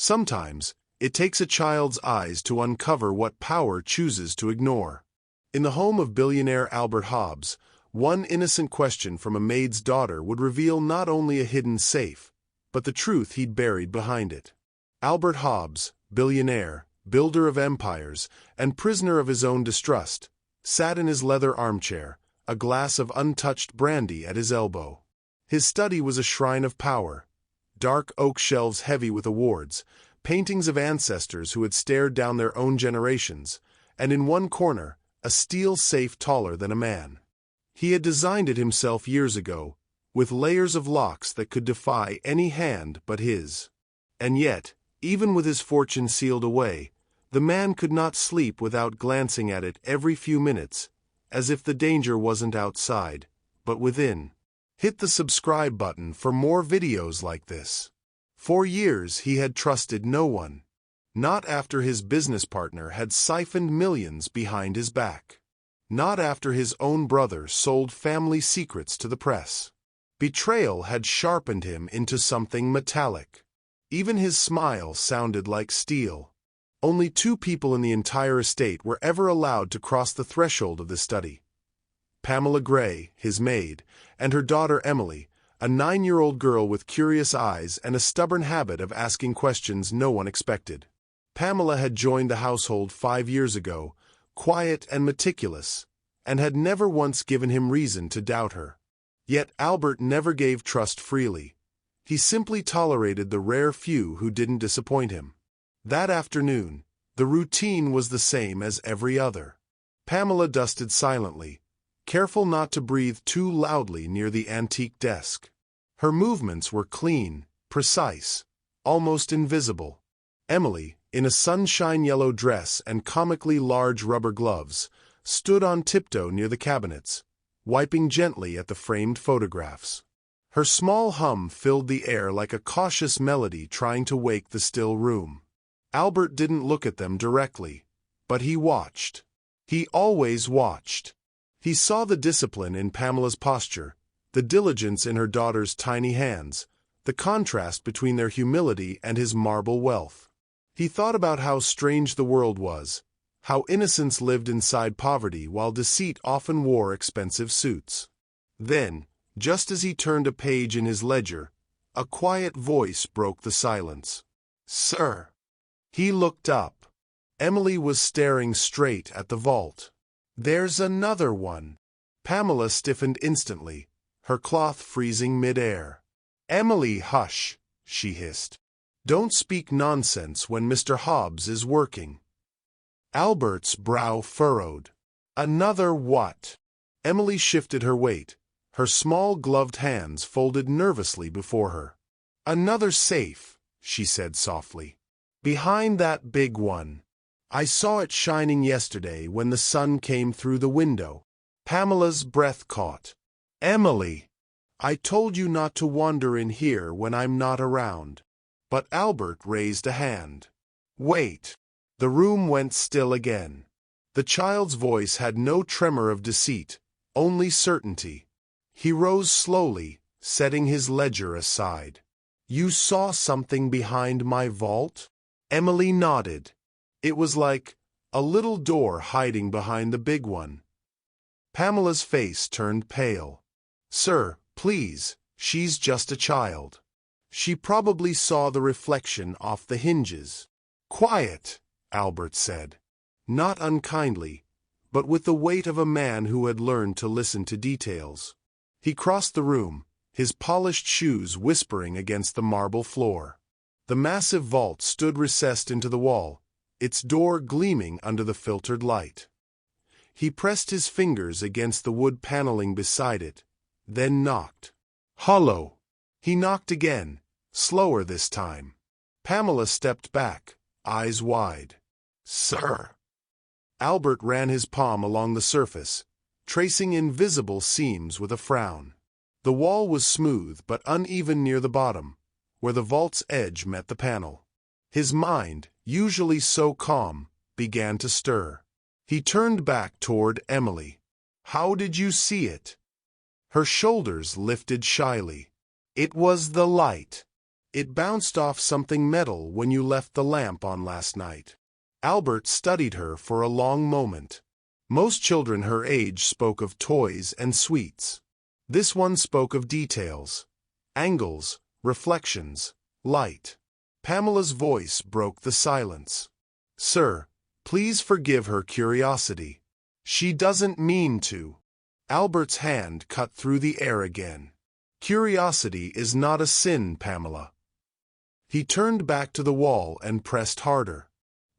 Sometimes, it takes a child's eyes to uncover what power chooses to ignore. In the home of billionaire Albert Hobbs, one innocent question from a maid's daughter would reveal not only a hidden safe, but the truth he'd buried behind it. Albert Hobbs, billionaire, builder of empires, and prisoner of his own distrust, sat in his leather armchair, a glass of untouched brandy at his elbow. His study was a shrine of power. Dark oak shelves heavy with awards, paintings of ancestors who had stared down their own generations, and in one corner, a steel safe taller than a man. He had designed it himself years ago, with layers of locks that could defy any hand but his. And yet, even with his fortune sealed away, the man could not sleep without glancing at it every few minutes, as if the danger wasn't outside, but within. Hit the subscribe button for more videos like this. For years he had trusted no one. Not after his business partner had siphoned millions behind his back. Not after his own brother sold family secrets to the press. Betrayal had sharpened him into something metallic. Even his smile sounded like steel. Only 2 people in the entire estate were ever allowed to cross the threshold of the study. Pamela Gray, his maid, and her daughter Emily, a 9-year-old girl with curious eyes and a stubborn habit of asking questions no one expected. Pamela had joined the household 5 years ago, quiet and meticulous, and had never once given him reason to doubt her. Yet Albert never gave trust freely. He simply tolerated the rare few who didn't disappoint him. That afternoon, the routine was the same as every other. Pamela dusted silently, careful not to breathe too loudly near the antique desk. Her movements were clean, precise, almost invisible. Emily, in a sunshine-yellow dress and comically large rubber gloves, stood on tiptoe near the cabinets, wiping gently at the framed photographs. Her small hum filled the air like a cautious melody trying to wake the still room. Albert didn't look at them directly, but he watched. He always watched. He saw the discipline in Pamela's posture, the diligence in her daughter's tiny hands, the contrast between their humility and his marble wealth. He thought about how strange the world was, how innocence lived inside poverty while deceit often wore expensive suits. Then, just as he turned a page in his ledger, a quiet voice broke the silence. "Sir." He looked up. Emily was staring straight at the vault. "There's another one." Pamela stiffened instantly, her cloth freezing mid-air. "Emily, hush," she hissed. "Don't speak nonsense when Mr. Hobbs is working." Albert's brow furrowed. "Another what?" Emily shifted her weight, her small gloved hands folded nervously before her. "Another safe," she said softly. "Behind that big one. I saw it shining yesterday when the sun came through the window." Pamela's breath caught. "Emily, I told you not to wander in here when I'm not around." But Albert raised a hand. "Wait." The room went still again. The child's voice had no tremor of deceit, only certainty. He rose slowly, setting his ledger aside. "You saw something behind my vault?" Emily nodded. It was like a little door hiding behind the big one. Pamela's face turned pale. "Sir, please, she's just a child. She probably saw the reflection off the hinges." "Quiet," Albert said. Not unkindly, but with the weight of a man who had learned to listen to details. He crossed the room, his polished shoes whispering against the marble floor. The massive vault stood recessed into the wall, its door gleaming under the filtered light. He pressed his fingers against the wood paneling beside it, then knocked. Hollow. He knocked again, slower this time. Pamela stepped back, eyes wide. "Sir." Albert ran his palm along the surface, tracing invisible seams with a frown. The wall was smooth but uneven near the bottom, where the vault's edge met the panel. His mind, usually so calm, began to stir. He turned back toward Emily. "How did you see it?" Her shoulders lifted shyly. "It was the light." It bounced off something metal when you left the lamp on last night. Albert studied her for a long moment. Most children her age spoke of toys and sweets. This one spoke of details, angles, reflections, light. Pamela's voice broke the silence. "Sir, please forgive her curiosity. She doesn't mean to." Albert's hand cut through the air again. "Curiosity is not a sin, Pamela." He turned back to the wall and pressed harder.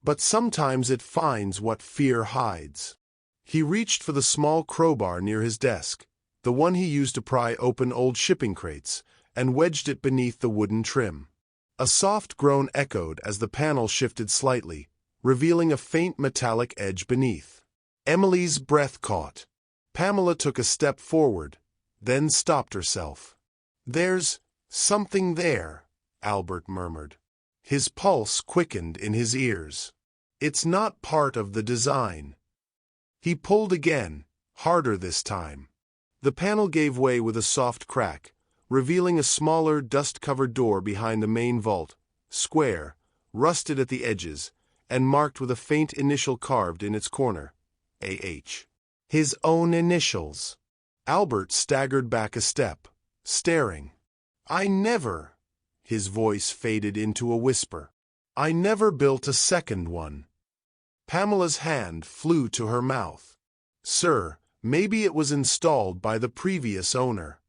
"But sometimes it finds what fear hides." He reached for the small crowbar near his desk, the one he used to pry open old shipping crates, and wedged it beneath the wooden trim. A soft groan echoed as the panel shifted slightly, revealing a faint metallic edge beneath. Emily's breath caught. Pamela took a step forward, then stopped herself. "There's something there," Albert murmured. His pulse quickened in his ears. "It's not part of the design." He pulled again, harder this time. The panel gave way with a soft crack, revealing a smaller, dust-covered door behind the main vault, square, rusted at the edges, and marked with a faint initial carved in its corner. A.H. His own initials. Albert staggered back a step, staring. "I never—" His voice faded into a whisper. "I never built a second one." Pamela's hand flew to her mouth. "Sir, maybe it was installed by the previous owner."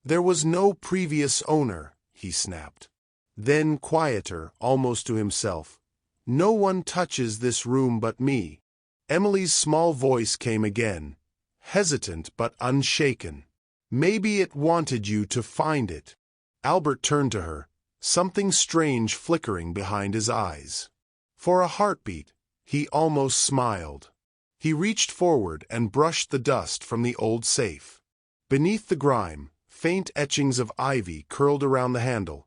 "There was no previous owner," he snapped. Then, quieter, almost to himself, "No one touches this room but me." Emily's small voice came again, hesitant but unshaken. "Maybe it wanted you to find it." Albert turned to her, something strange flickering behind his eyes. For a heartbeat, he almost smiled. He reached forward and brushed the dust from the old safe. Beneath the grime, faint etchings of ivy curled around the handle,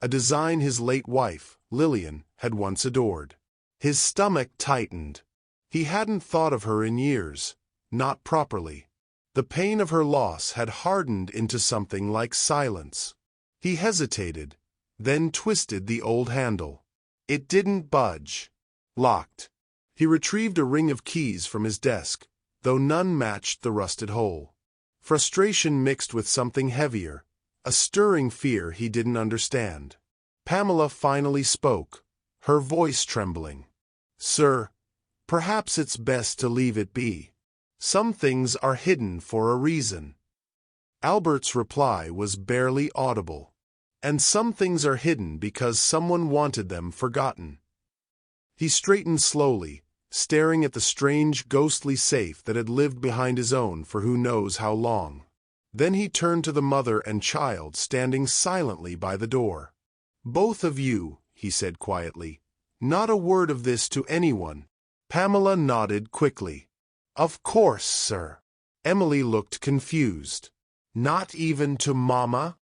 a design his late wife, Lillian, had once adored. His stomach tightened. He hadn't thought of her in years, not properly. The pain of her loss had hardened into something like silence. He hesitated, then twisted the old handle. It didn't budge. Locked. He retrieved a ring of keys from his desk, though none matched the rusted hole. Frustration mixed with something heavier, a stirring fear he didn't understand. Pamela finally spoke, her voice trembling. "Sir, perhaps it's best to leave it be. Some things are hidden for a reason." Albert's reply was barely audible. "And some things are hidden because someone wanted them forgotten." He straightened slowly, staring at the strange, ghostly safe that had lived behind his own for who knows how long. Then he turned to the mother and child standing silently by the door. "Both of you," he said quietly. "Not a word of this to anyone." Pamela nodded quickly. "Of course, sir." Emily looked confused. "Not even to Mama?"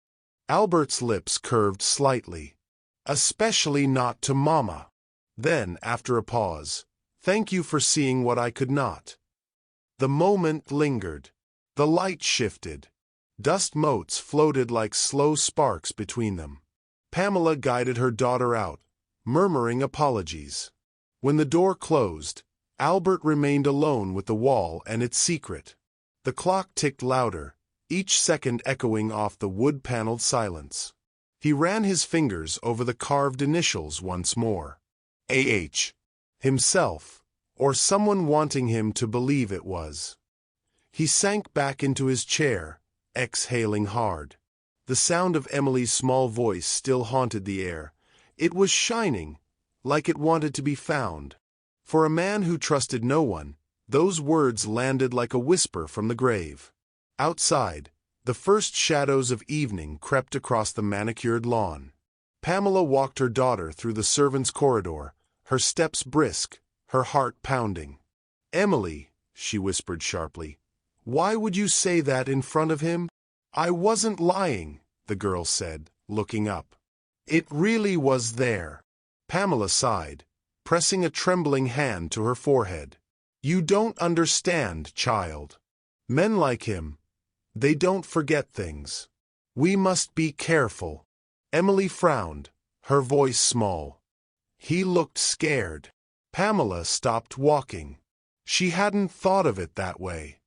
Albert's lips curved slightly. "Especially not to Mama." Then, after a pause, "Thank you for seeing what I could not." The moment lingered. The light shifted. Dust motes floated like slow sparks between them. Pamela guided her daughter out, murmuring apologies. When the door closed, Albert remained alone with the wall and its secret. The clock ticked louder, each second echoing off the wood-paneled silence. He ran his fingers over the carved initials once more. A.H. Himself, or someone wanting him to believe it was. He sank back into his chair, exhaling hard. The sound of Emily's small voice still haunted the air. It was shining, like it wanted to be found. For a man who trusted no one, those words landed like a whisper from the grave. Outside, the first shadows of evening crept across the manicured lawn. Pamela walked her daughter through the servants' corridor, her steps brisk, her heart pounding. "Emily," she whispered sharply, "why would you say that in front of him?" "I wasn't lying," the girl said, looking up. "It really was there." Pamela sighed, pressing a trembling hand to her forehead. "You don't understand, child. Men like him, they don't forget things. We must be careful." Emily frowned, her voice small. He looked scared. Pamela stopped walking. She hadn't thought of it that way.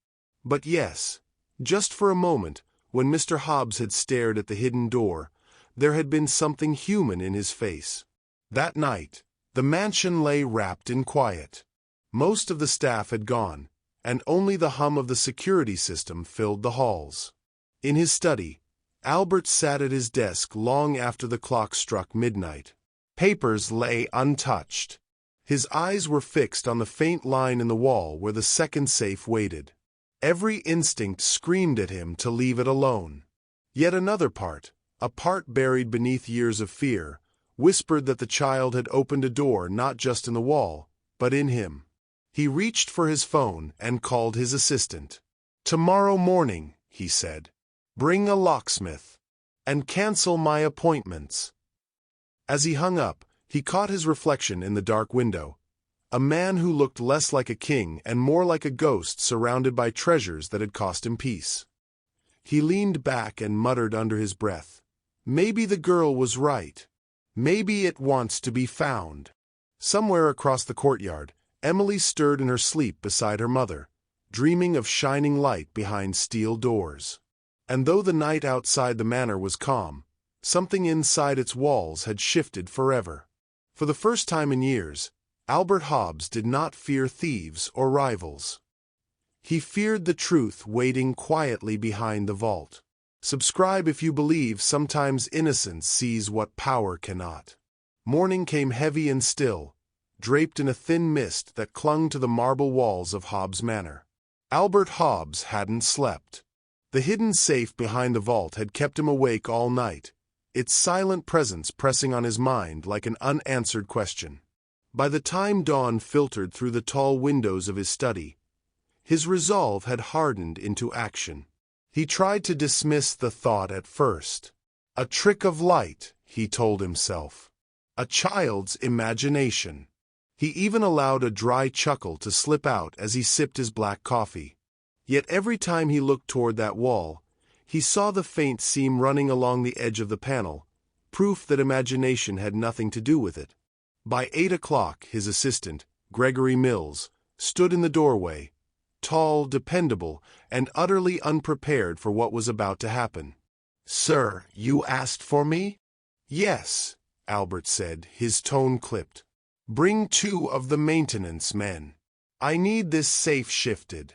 But yes, just for a moment, when Mr. Hobbs had stared at the hidden door, there had been something human in his face. That night, the mansion lay wrapped in quiet. Most of the staff had gone, and only the hum of the security system filled the halls. In his study, Albert sat at his desk long after the clock struck midnight. Papers lay untouched. His eyes were fixed on the faint line in the wall where the second safe waited. Every instinct screamed at him to leave it alone. Yet another part, a part buried beneath years of fear, whispered that the child had opened a door not just in the wall, but in him. He reached for his phone and called his assistant. "Tomorrow morning," he said, "bring a locksmith. And cancel my appointments." As he hung up, he caught his reflection in the dark window. A man who looked less like a king and more like a ghost surrounded by treasures that had cost him peace. He leaned back and muttered under his breath, "Maybe the girl was right. Maybe it wants to be found." Somewhere across the courtyard, Emily stirred in her sleep beside her mother, dreaming of shining light behind steel doors. And though the night outside the manor was calm, something inside its walls had shifted forever. For the first time in years, Albert Hobbs did not fear thieves or rivals. He feared the truth waiting quietly behind the vault. Subscribe if you believe sometimes innocence sees what power cannot. Morning came heavy and still, draped in a thin mist that clung to the marble walls of Hobbs Manor. Albert Hobbs hadn't slept. The hidden safe behind the vault had kept him awake all night, its silent presence pressing on his mind like an unanswered question. By the time dawn filtered through the tall windows of his study, his resolve had hardened into action. He tried to dismiss the thought at first. A trick of light, he told himself. A child's imagination. He even allowed a dry chuckle to slip out as he sipped his black coffee. Yet every time he looked toward that wall, he saw the faint seam running along the edge of the panel, proof that imagination had nothing to do with it. By 8 o'clock, his assistant, Gregory Mills, stood in the doorway, tall, dependable, and utterly unprepared for what was about to happen. "Sir, you asked for me?" "Yes," Albert said, his tone clipped. "Bring 2 of the maintenance men. I need this safe shifted."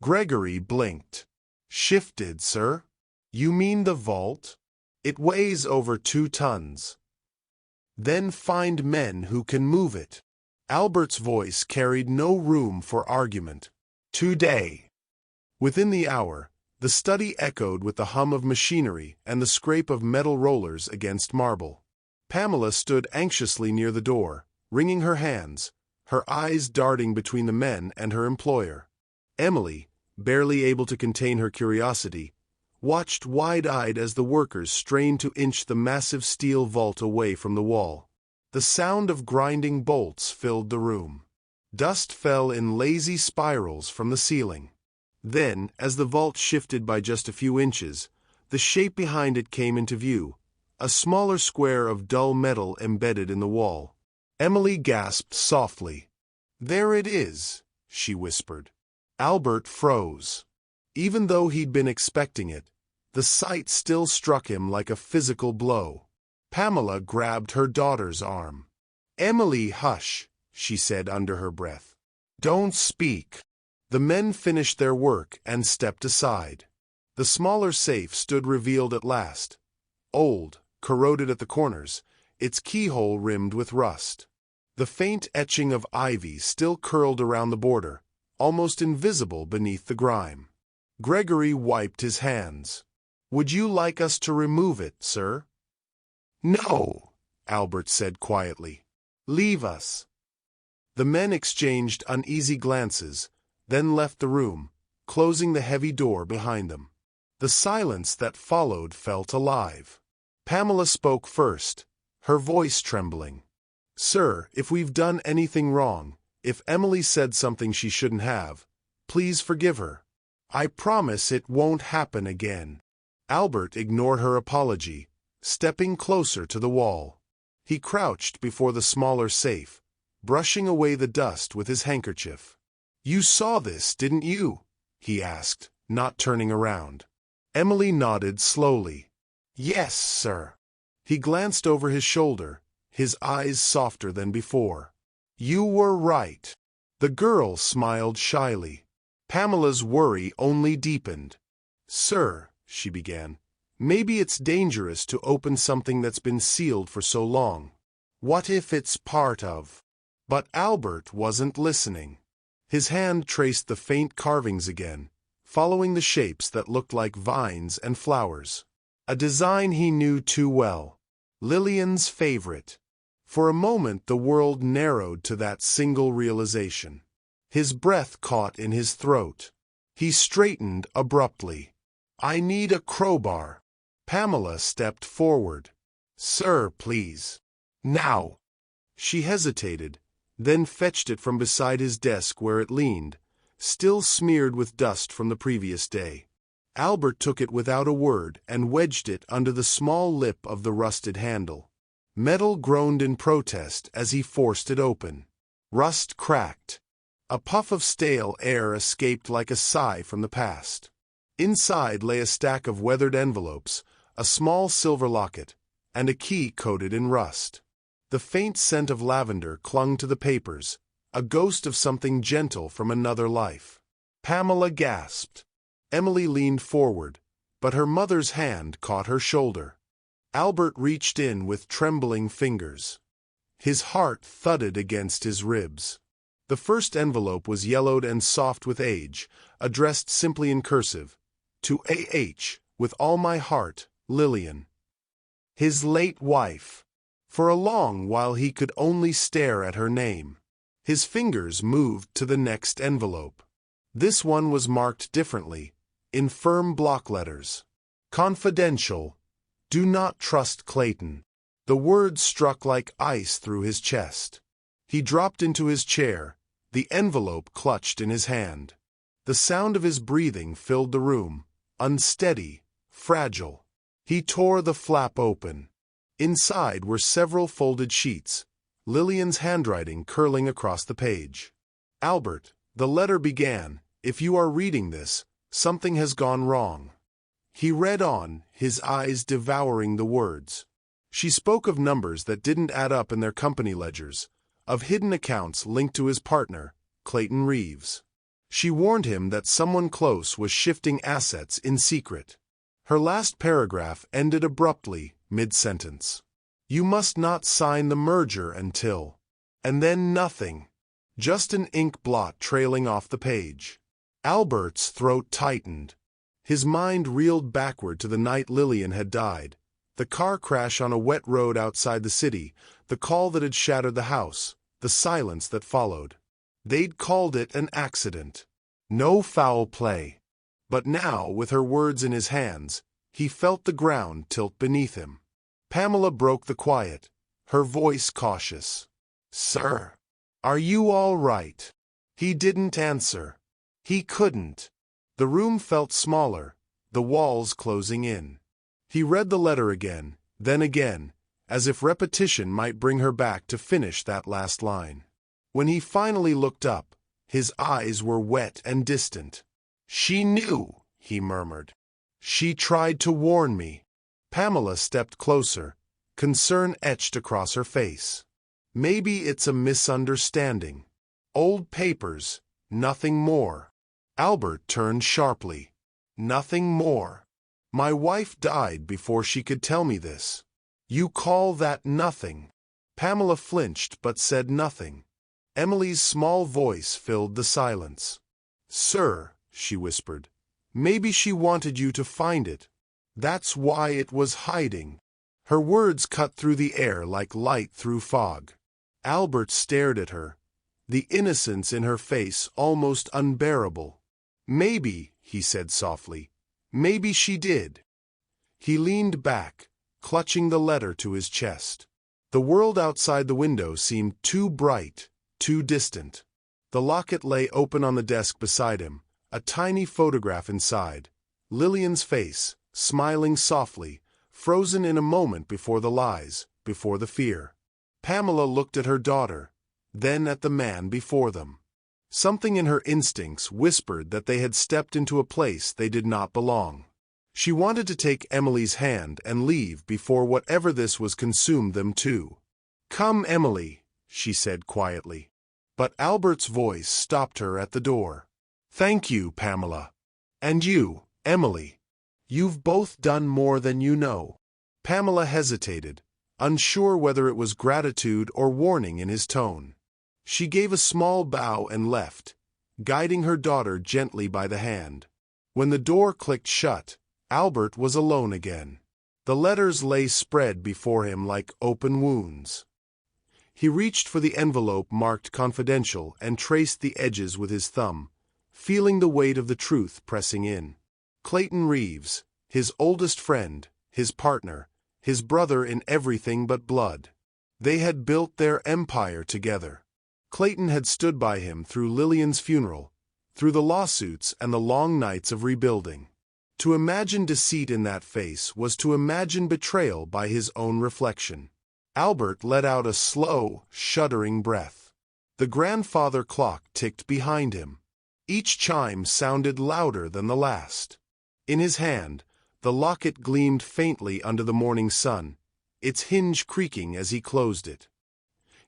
Gregory blinked. "Shifted, sir? You mean the vault? It weighs over 2 tons. Then find men who can move it." Albert's voice carried no room for argument. "Today." Within the hour, the study echoed with the hum of machinery and the scrape of metal rollers against marble. Pamela stood anxiously near the door, wringing her hands, her eyes darting between the men and her employer. Emily, barely able to contain her curiosity, watched wide-eyed as the workers strained to inch the massive steel vault away from the wall. The sound of grinding bolts filled the room. Dust fell in lazy spirals from the ceiling. Then, as the vault shifted by just a few inches, the shape behind it came into view, a smaller square of dull metal embedded in the wall. Emily gasped softly. "There it is," she whispered. Albert froze. Even though he'd been expecting it, the sight still struck him like a physical blow. Pamela grabbed her daughter's arm. "Emily, hush," she said under her breath. "Don't speak." The men finished their work and stepped aside. The smaller safe stood revealed at last. Old, corroded at the corners, its keyhole rimmed with rust. The faint etching of ivy still curled around the border, almost invisible beneath the grime. Gregory wiped his hands. "Would you like us to remove it, sir?" "No," Albert said quietly. "Leave us." The men exchanged uneasy glances, then left the room, closing the heavy door behind them. The silence that followed felt alive. Pamela spoke first, her voice trembling. "Sir, if we've done anything wrong, if Emily said something she shouldn't have, please forgive her. I promise it won't happen again." Albert ignored her apology, stepping closer to the wall. He crouched before the smaller safe, brushing away the dust with his handkerchief. "You saw this, didn't you?" he asked, not turning around. Emily nodded slowly. "Yes, sir." He glanced over his shoulder, his eyes softer than before. "You were right." The girl smiled shyly. Pamela's worry only deepened. "Sir," she began, "maybe it's dangerous to open something that's been sealed for so long. What if it's part of—" But Albert wasn't listening. His hand traced the faint carvings again, following the shapes that looked like vines and flowers. A design he knew too well. Lillian's favorite. For a moment the world narrowed to that single realization. His breath caught in his throat. He straightened abruptly. "I need a crowbar." Pamela stepped forward. "Sir, please." "Now." She hesitated, then fetched it from beside his desk where it leaned, still smeared with dust from the previous day. Albert took it without a word and wedged it under the small lip of the rusted handle. Metal groaned in protest as he forced it open. Rust cracked. A puff of stale air escaped like a sigh from the past. Inside lay a stack of weathered envelopes, a small silver locket, and a key coated in rust. The faint scent of lavender clung to the papers, a ghost of something gentle from another life. Pamela gasped. Emily leaned forward, but her mother's hand caught her shoulder. Albert reached in with trembling fingers. His heart thudded against his ribs. The first envelope was yellowed and soft with age, addressed simply in cursive, "To A.H., with all my heart, Lillian." His late wife. For a long while he could only stare at her name. His fingers moved to the next envelope. This one was marked differently, in firm block letters. "Confidential. Do not trust Clayton." The words struck like ice through his chest. He dropped into his chair, the envelope clutched in his hand. The sound of his breathing filled the room, unsteady, fragile. He tore the flap open. Inside were several folded sheets, Lillian's handwriting curling across the page. "Albert," the letter began, "if you are reading this, something has gone wrong." He read on, his eyes devouring the words. She spoke of numbers that didn't add up in their company ledgers, of hidden accounts linked to his partner, Clayton Reeves. She warned him that someone close was shifting assets in secret. Her last paragraph ended abruptly, mid-sentence. "You must not sign the merger until—" And then nothing. Just an ink blot trailing off the page. Albert's throat tightened. His mind reeled backward to the night Lillian had died, the car crash on a wet road outside the city, the call that had shattered the house, the silence that followed. They'd called it an accident. No foul play. But now, with her words in his hands, he felt the ground tilt beneath him. Pamela broke the quiet, her voice cautious. "Sir, are you all right?" He didn't answer. He couldn't. The room felt smaller, the walls closing in. He read the letter again, then again, as if repetition might bring her back to finish that last line. When he finally looked up, his eyes were wet and distant. "She knew," he murmured. "She tried to warn me." Pamela stepped closer, concern etched across her face. "Maybe it's a misunderstanding. Old papers, nothing more." Albert turned sharply. "Nothing more. My wife died before she could tell me this. You call that nothing?" Pamela flinched but said nothing. Emily's small voice filled the silence. "Sir," she whispered, "maybe she wanted you to find it. That's why it was hiding." Her words cut through the air like light through fog. Albert stared at her, the innocence in her face almost unbearable. "Maybe," he said softly, "maybe she did." He leaned back, clutching the letter to his chest. The world outside the window seemed too bright, too distant. The locket lay open on the desk beside him, a tiny photograph inside, Lillian's face, smiling softly, frozen in a moment before the lies, before the fear. Pamela looked at her daughter, then at the man before them. Something in her instincts whispered that they had stepped into a place they did not belong. She wanted to take Emily's hand and leave before whatever this was consumed them too. "Come, Emily," she said quietly. But Albert's voice stopped her at the door. "Thank you, Pamela. And you, Emily. You've both done more than you know." Pamela hesitated, unsure whether it was gratitude or warning in his tone. She gave a small bow and left, guiding her daughter gently by the hand. When the door clicked shut, Albert was alone again. The letters lay spread before him like open wounds. He reached for the envelope marked confidential and traced the edges with his thumb, feeling the weight of the truth pressing in. Clayton Reeves, his oldest friend, his partner, his brother in everything but blood. They had built their empire together. Clayton had stood by him through Lillian's funeral, through the lawsuits and the long nights of rebuilding. To imagine deceit in that face was to imagine betrayal by his own reflection. Albert let out a slow, shuddering breath. The grandfather clock ticked behind him. Each chime sounded louder than the last. In his hand, the locket gleamed faintly under the morning sun, its hinge creaking as he closed it.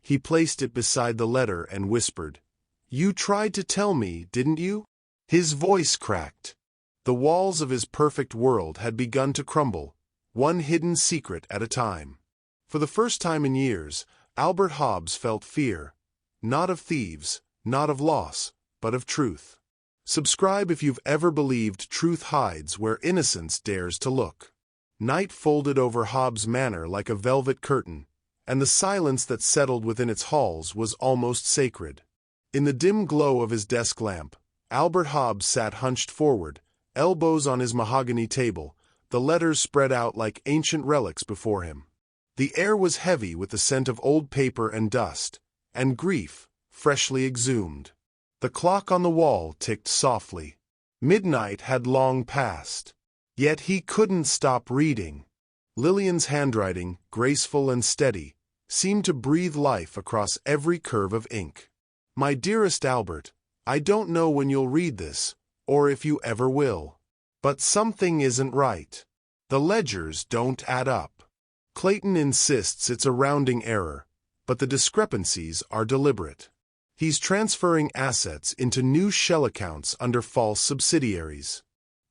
He placed it beside the letter and whispered, "You tried to tell me, didn't you?" His voice cracked. The walls of his perfect world had begun to crumble, one hidden secret at a time. For the first time in years, Albert Hobbs felt fear, not of thieves, not of loss, but of truth. Subscribe if you've ever believed truth hides where innocence dares to look. Night folded over Hobbs Manor like a velvet curtain, and the silence that settled within its halls was almost sacred. In the dim glow of his desk lamp, Albert Hobbs sat hunched forward, elbows on his mahogany table, the letters spread out like ancient relics before him. The air was heavy with the scent of old paper and dust, and grief, freshly exhumed. The clock on the wall ticked softly. Midnight had long passed. Yet he couldn't stop reading. Lillian's handwriting, graceful and steady, seemed to breathe life across every curve of ink. "My dearest Albert, I don't know when you'll read this, or if you ever will. But something isn't right. The ledgers don't add up. Clayton insists it's a rounding error, but the discrepancies are deliberate. He's transferring assets into new shell accounts under false subsidiaries.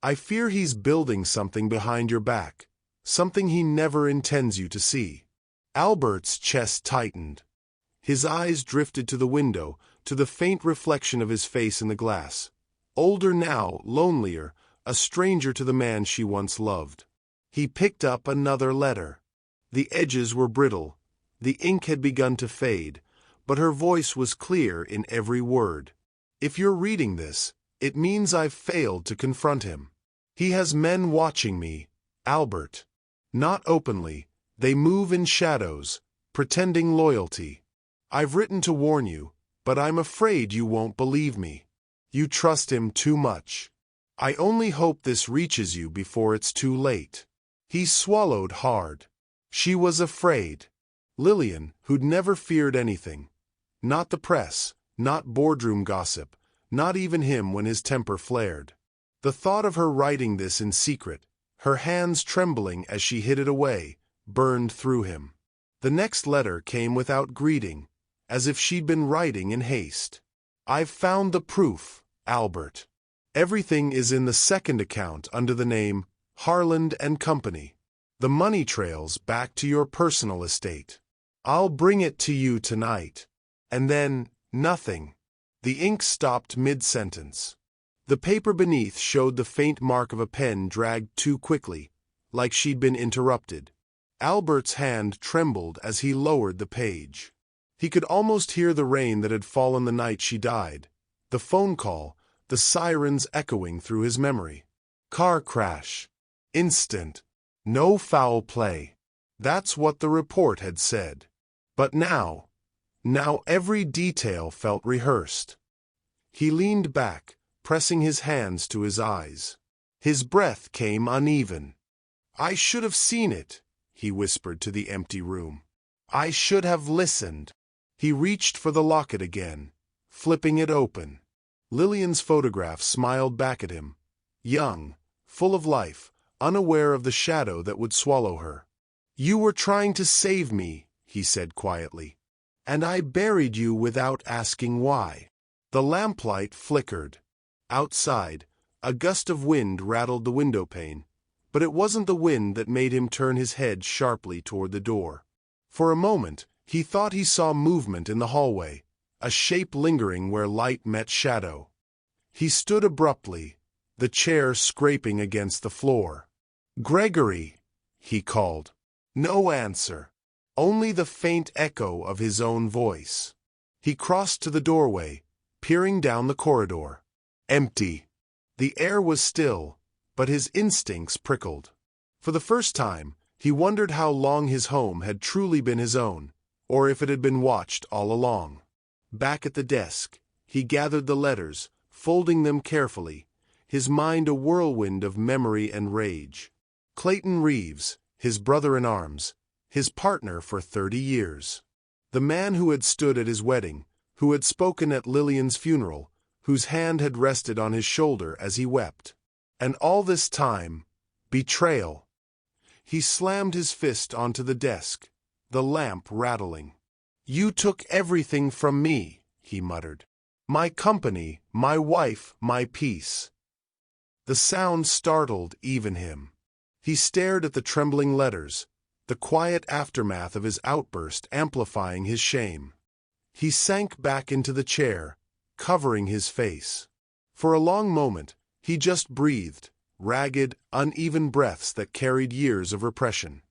I fear he's building something behind your back, something he never intends you to see." Albert's chest tightened. His eyes drifted to the window, to the faint reflection of his face in the glass. Older now, lonelier, a stranger to the man she once loved. He picked up another letter. The edges were brittle, the ink had begun to fade, but her voice was clear in every word. "If you're reading this, it means I've failed to confront him. He has men watching me, Albert. Not openly, they move in shadows, pretending loyalty. I've written to warn you, but I'm afraid you won't believe me. You trust him too much. I only hope this reaches you before it's too late." He swallowed hard. She was afraid. Lillian, who'd never feared anything. Not the press, not boardroom gossip, not even him when his temper flared. The thought of her writing this in secret, her hands trembling as she hid it away, burned through him. The next letter came without greeting, as if she'd been writing in haste. "I've found the proof, Albert. Everything is in the second account under the name Harland and Company. The money trails back to your personal estate. I'll bring it to you tonight." And then, nothing. The ink stopped mid-sentence. The paper beneath showed the faint mark of a pen dragged too quickly, like she'd been interrupted. Albert's hand trembled as he lowered the page. He could almost hear the rain that had fallen the night she died, the phone call, the sirens echoing through his memory. Car crash. Instant. No foul play. That's what the report had said. But now every detail felt rehearsed. He leaned back, pressing his hands to his eyes. His breath came uneven. "I should have seen it," he whispered to the empty room. "I should have listened." He reached for the locket again, flipping it open. Lillian's photograph smiled back at him, young, full of life, unaware of the shadow that would swallow her. "You were trying to save me," he said quietly, "and I buried you without asking why." The lamplight flickered. Outside, a gust of wind rattled the windowpane, but it wasn't the wind that made him turn his head sharply toward the door. For a moment, he thought he saw movement in the hallway, a shape lingering where light met shadow. He stood abruptly, the chair scraping against the floor. "Gregory!" he called. No answer, only the faint echo of his own voice. He crossed to the doorway, peering down the corridor. Empty. The air was still, but his instincts prickled. For the first time, he wondered how long his home had truly been his own, or if it had been watched all along. Back at the desk, he gathered the letters, folding them carefully, his mind a whirlwind of memory and rage. Clayton Reeves, his brother-in-arms, his partner for 30 years. The man who had stood at his wedding, who had spoken at Lillian's funeral, whose hand had rested on his shoulder as he wept. And all this time, betrayal. He slammed his fist onto the desk, the lamp rattling. "You took everything from me," he muttered. "My company, my wife, my peace." The sound startled even him. He stared at the trembling letters, the quiet aftermath of his outburst amplifying his shame. He sank back into the chair, covering his face. For a long moment, he just breathed, ragged, uneven breaths that carried years of repression.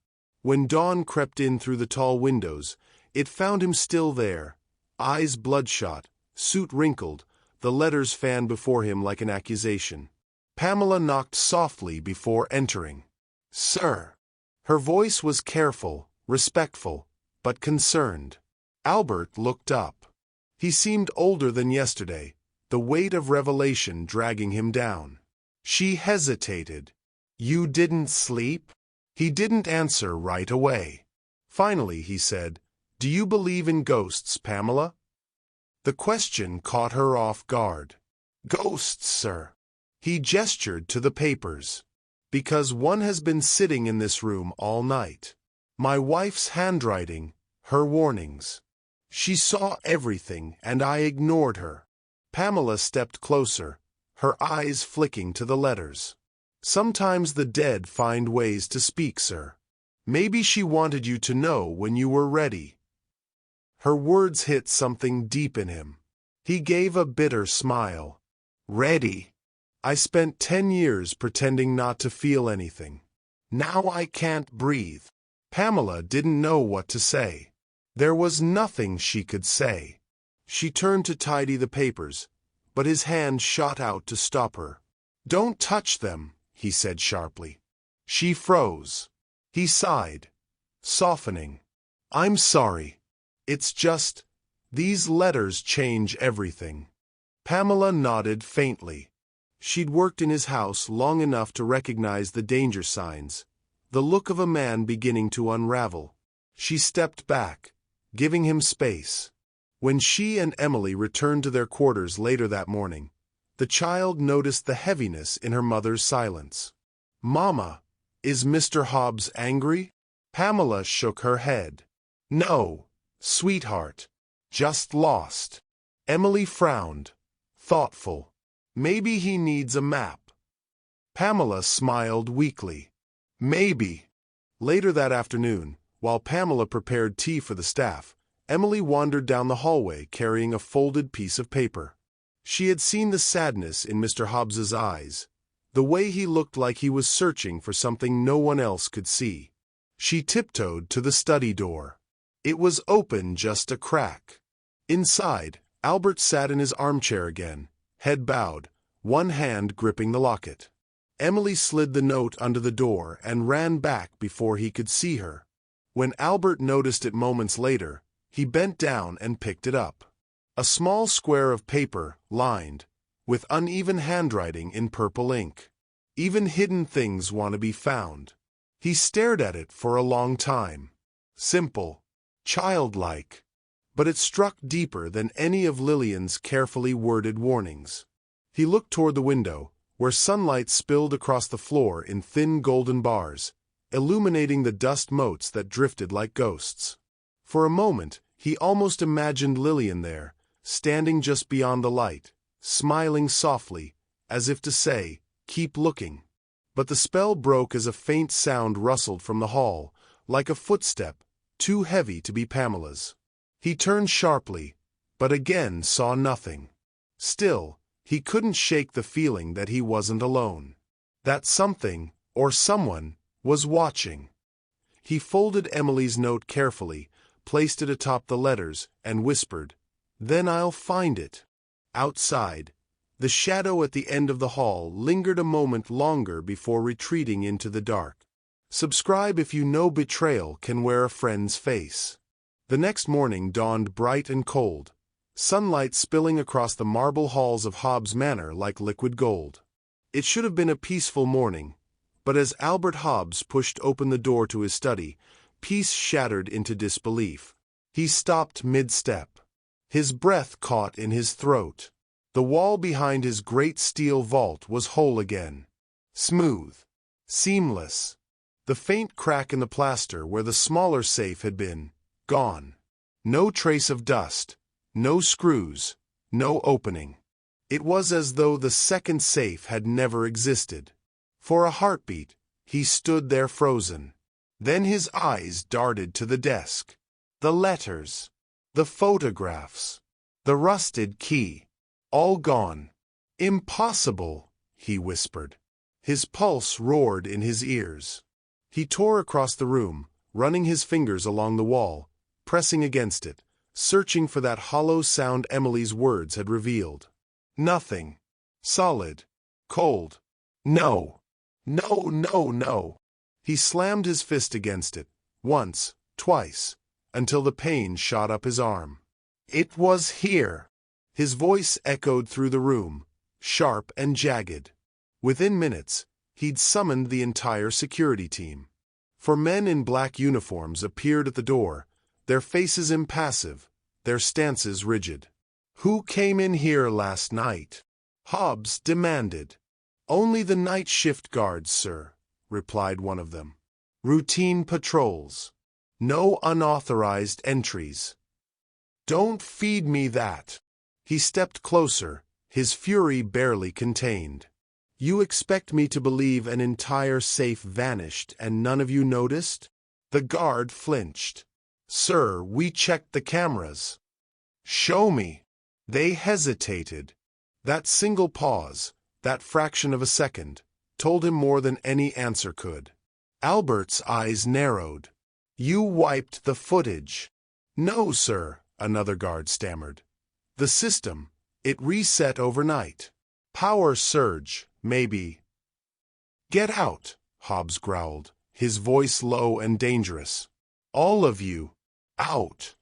When dawn crept in through the tall windows, it found him still there, eyes bloodshot, suit wrinkled, the letters fanned before him like an accusation. Pamela knocked softly before entering. "Sir." Her voice was careful, respectful, but concerned. Albert looked up. He seemed older than yesterday, the weight of revelation dragging him down. She hesitated. "You didn't sleep?" He didn't answer right away. Finally, he said, "Do you believe in ghosts, Pamela?" The question caught her off guard. "Ghosts, sir." He gestured to the papers. "Because one has been sitting in this room all night. My wife's handwriting, her warnings. She saw everything, and I ignored her." Pamela stepped closer, her eyes flicking to the letters. "Sometimes the dead find ways to speak, sir. Maybe she wanted you to know when you were ready." Her words hit something deep in him. He gave a bitter smile. "Ready? I spent 10 years pretending not to feel anything. Now I can't breathe." Pamela didn't know what to say. There was nothing she could say. She turned to tidy the papers, but his hand shot out to stop her. "Don't touch them," he said sharply. She froze. He sighed, softening. "I'm sorry. It's just, these letters change everything." Pamela nodded faintly. She'd worked in his house long enough to recognize the danger signs, the look of a man beginning to unravel. She stepped back, giving him space. When she and Emily returned to their quarters later that morning, the child noticed the heaviness in her mother's silence. "Mama, is Mr. Hobbs angry?" Pamela shook her head. "No, sweetheart. Just lost." Emily frowned, thoughtful. "Maybe he needs a map." Pamela smiled weakly. "Maybe." Later that afternoon, while Pamela prepared tea for the staff, Emily wandered down the hallway carrying a folded piece of paper. She had seen the sadness in Mr. Hobbs's eyes, the way he looked like he was searching for something no one else could see. She tiptoed to the study door. It was open just a crack. Inside, Albert sat in his armchair again, head bowed, one hand gripping the locket. Emily slid the note under the door and ran back before he could see her. When Albert noticed it moments later, he bent down and picked it up. A small square of paper, lined, with uneven handwriting in purple ink. "Even hidden things want to be found." He stared at it for a long time. Simple, childlike, but it struck deeper than any of Lillian's carefully worded warnings. He looked toward the window, where sunlight spilled across the floor in thin golden bars, illuminating the dust motes that drifted like ghosts. For a moment, he almost imagined Lillian there, standing just beyond the light, smiling softly, as if to say, "Keep looking." But the spell broke as a faint sound rustled from the hall, like a footstep, too heavy to be Pamela's. He turned sharply, but again saw nothing. Still, he couldn't shake the feeling that he wasn't alone. That something, or someone, was watching. He folded Emily's note carefully, placed it atop the letters, and whispered, "Then I'll find it." Outside, the shadow at the end of the hall lingered a moment longer before retreating into the dark. Subscribe if you know betrayal can wear a friend's face. The next morning dawned bright and cold, sunlight spilling across the marble halls of Hobbs Manor like liquid gold. It should have been a peaceful morning, but as Albert Hobbs pushed open the door to his study, peace shattered into disbelief. He stopped mid-step. His breath caught in his throat. The wall behind his great steel vault was whole again. Smooth. Seamless. The faint crack in the plaster where the smaller safe had been, gone. No trace of dust. No screws. No opening. It was as though the second safe had never existed. For a heartbeat, he stood there frozen. Then his eyes darted to the desk. The letters. The photographs. The rusted key. All gone. "Impossible," he whispered. His pulse roared in his ears. He tore across the room, running his fingers along the wall, pressing against it, searching for that hollow sound Emily's words had revealed. Nothing. Solid. Cold. No. No, no, no. He slammed his fist against it, once, twice, until the pain shot up his arm. It was here. His voice echoed through the room, sharp and jagged. Within minutes, he'd summoned the entire security team. 4 men in black uniforms appeared at the door, their faces impassive, their stances rigid. "Who came in here last night?" Hobbs demanded. "Only the night shift guards, sir," replied one of them. "Routine patrols. No unauthorized entries." "Don't feed me that." He stepped closer, his fury barely contained. "You expect me to believe an entire safe vanished and none of you noticed?" The guard flinched. "Sir, we checked the cameras." "Show me." They hesitated. That single pause, that fraction of a second, told him more than any answer could. Albert's eyes narrowed. "You wiped the footage." "No, sir," another guard stammered. "The system, it reset overnight. Power surge, maybe." "Get out," Hobbs growled, his voice low and dangerous. "All of you, out."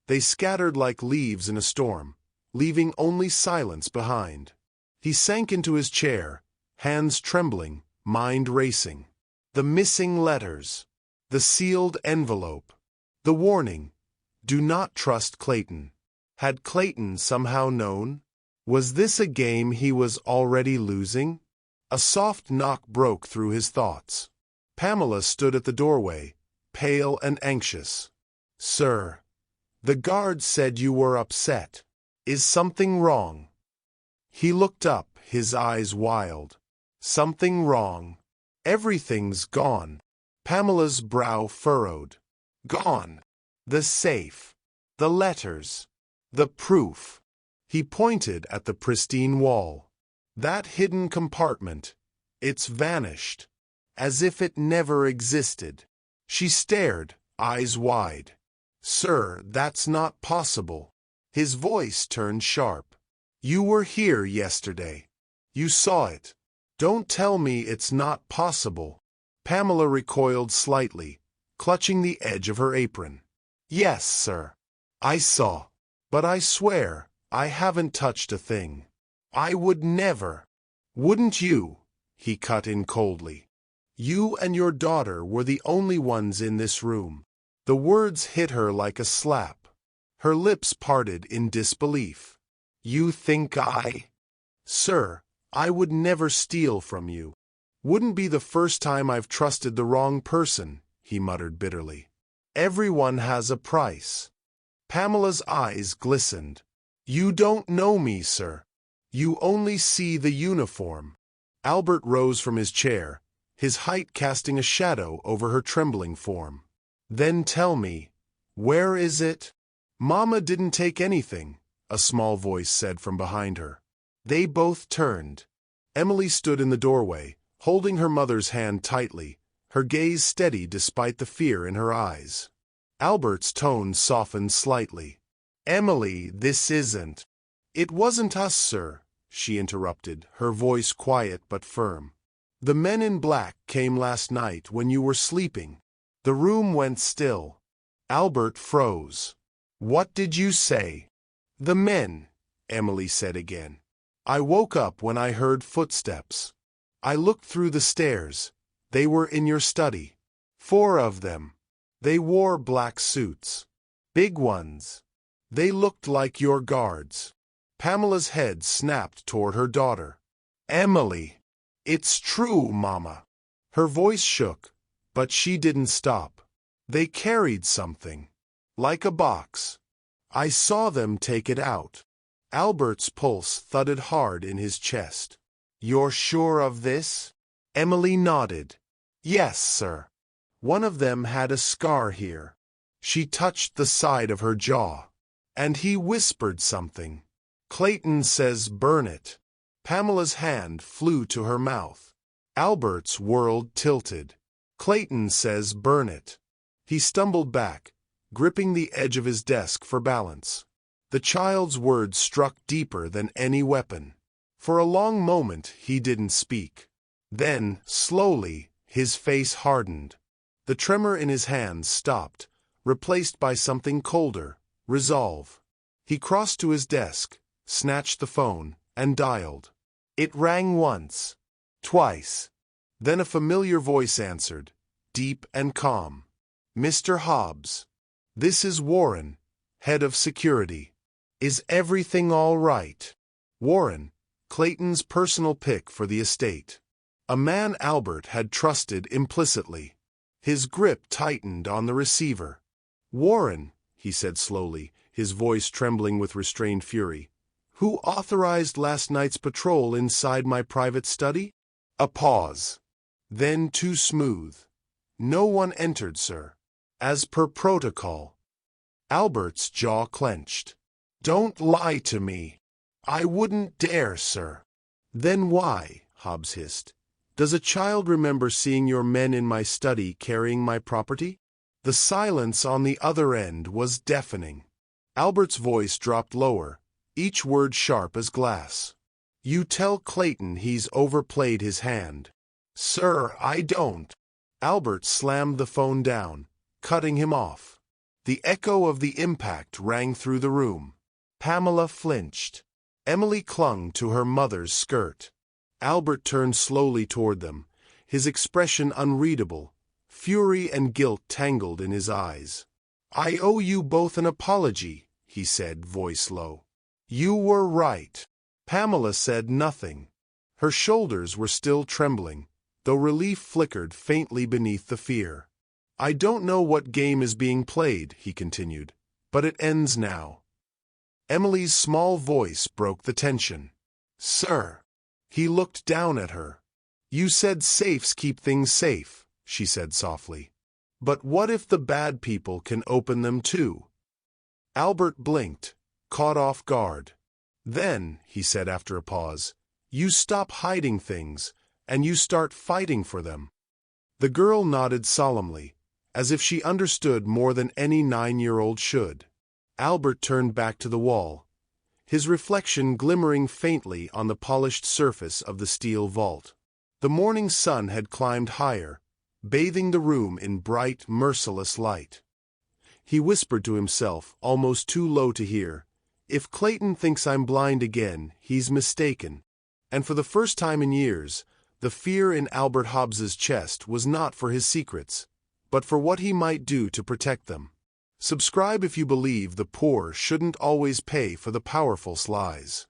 They scattered like leaves in a storm, leaving only silence behind. He sank into his chair, hands trembling, mind racing. The missing letters. The sealed envelope. The warning, "Do not trust Clayton." Had Clayton somehow known? Was this a game he was already losing? A soft knock broke through his thoughts. Pamela stood at the doorway, pale and anxious. "Sir, the guard said you were upset. Is something wrong?" He looked up, his eyes wild. "Something wrong? Everything's gone." Pamela's brow furrowed. "Gone. The safe. The letters. The proof." He pointed at the pristine wall. "That hidden compartment. It's vanished. As if it never existed." She stared, eyes wide. "Sir, that's not possible." His voice turned sharp. "You were here yesterday. You saw it. Don't tell me it's not possible." Pamela recoiled slightly, clutching the edge of her apron. "Yes, sir. I saw. But I swear, I haven't touched a thing. I would never." "Wouldn't you?" he cut in coldly. You and your daughter were the only ones in this room. The words hit her like a slap. Her lips parted in disbelief. You think I... Sir, I would never steal from you. Wouldn't be the first time I've trusted the wrong person, he muttered bitterly. Everyone has a price. Pamela's eyes glistened. You don't know me, sir. You only see the uniform. Albert rose from his chair, his height casting a shadow over her trembling form. Then tell me, where is it? Mama didn't take anything, a small voice said from behind her. They both turned. Emily stood in the doorway, holding her mother's hand tightly, her gaze steady despite the fear in her eyes. Albert's tone softened slightly. Emily, this isn't. It wasn't us, sir, she interrupted, her voice quiet but firm. The men in black came last night when you were sleeping. The room went still. Albert froze. What did you say? The men, Emily said again. I woke up when I heard footsteps. I looked through the stairs. They were in your study. 4 of them. They wore black suits. Big ones. They looked like your guards. Pamela's head snapped toward her daughter. Emily. It's true, Mama. Her voice shook, but she didn't stop. They carried something. Like a box. I saw them take it out. Albert's pulse thudded hard in his chest. You're sure of this? Emily nodded. Yes, sir. One of them had a scar here. She touched the side of her jaw. And he whispered something. Clayton says burn it. Pamela's hand flew to her mouth. Albert's world tilted. Clayton says burn it. He stumbled back, gripping the edge of his desk for balance. The child's words struck deeper than any weapon. For a long moment he didn't speak. Then, slowly, his face hardened. The tremor in his hands stopped, replaced by something colder, resolve. He crossed to his desk, snatched the phone, and dialed. It rang once, twice. Then a familiar voice answered, deep and calm. Mr. Hobbs. This is Warren, head of security. Is everything all right? Warren, Clayton's personal pick for the estate. A man Albert had trusted implicitly. His grip tightened on the receiver. Warren, he said slowly, his voice trembling with restrained fury. Who authorized last night's patrol inside my private study? A pause. Then too smooth. No one entered, sir. As per protocol. Albert's jaw clenched. Don't lie to me. I wouldn't dare, sir. Then why, Hobbs hissed, does a child remember seeing your men in my study carrying my property? The silence on the other end was deafening. Albert's voice dropped lower, each word sharp as glass. You tell Clayton he's overplayed his hand. Sir, I don't. Albert slammed the phone down, cutting him off. The echo of the impact rang through the room. Pamela flinched. Emily clung to her mother's skirt. Albert turned slowly toward them, his expression unreadable, fury and guilt tangled in his eyes. I owe you both an apology, he said, voice low. You were right. Pamela said nothing. Her shoulders were still trembling, though relief flickered faintly beneath the fear. I don't know what game is being played, he continued, but it ends now. Emily's small voice broke the tension. Sir. He looked down at her. You said safes keep things safe, she said softly. But what if the bad people can open them too? Albert blinked, caught off guard. Then, he said after a pause, you stop hiding things, and you start fighting for them. The girl nodded solemnly, as if she understood more than any 9-year-old should. Albert turned back to the wall, his reflection glimmering faintly on the polished surface of the steel vault. The morning sun had climbed higher, bathing the room in bright, merciless light. He whispered to himself, almost too low to hear, if Clayton thinks I'm blind again, he's mistaken. And for the first time in years, The fear in Albert Hobbs's chest was not for his secrets, but for what he might do to protect them. Subscribe if you believe the poor shouldn't always pay for the powerful's lies.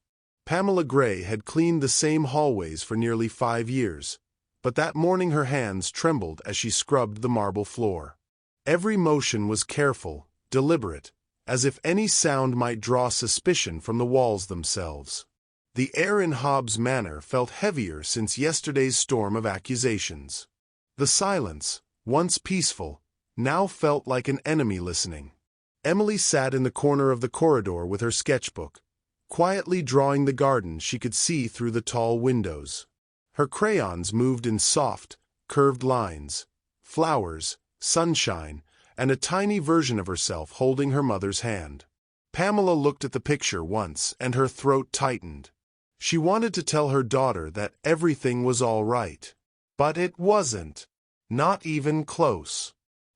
Pamela Gray had cleaned the same hallways for nearly 5 years, but that morning her hands trembled as she scrubbed the marble floor. Every motion was careful, deliberate, as if any sound might draw suspicion from the walls themselves. The air in Hobbs Manor felt heavier since yesterday's storm of accusations. The silence, once peaceful, now felt like an enemy listening. Emily sat in the corner of the corridor with her sketchbook, quietly drawing the garden she could see through the tall windows. Her crayons moved in soft, curved lines, flowers, sunshine, and a tiny version of herself holding her mother's hand. Pamela looked at the picture once, and her throat tightened. She wanted to tell her daughter that everything was all right. But it wasn't. Not even close.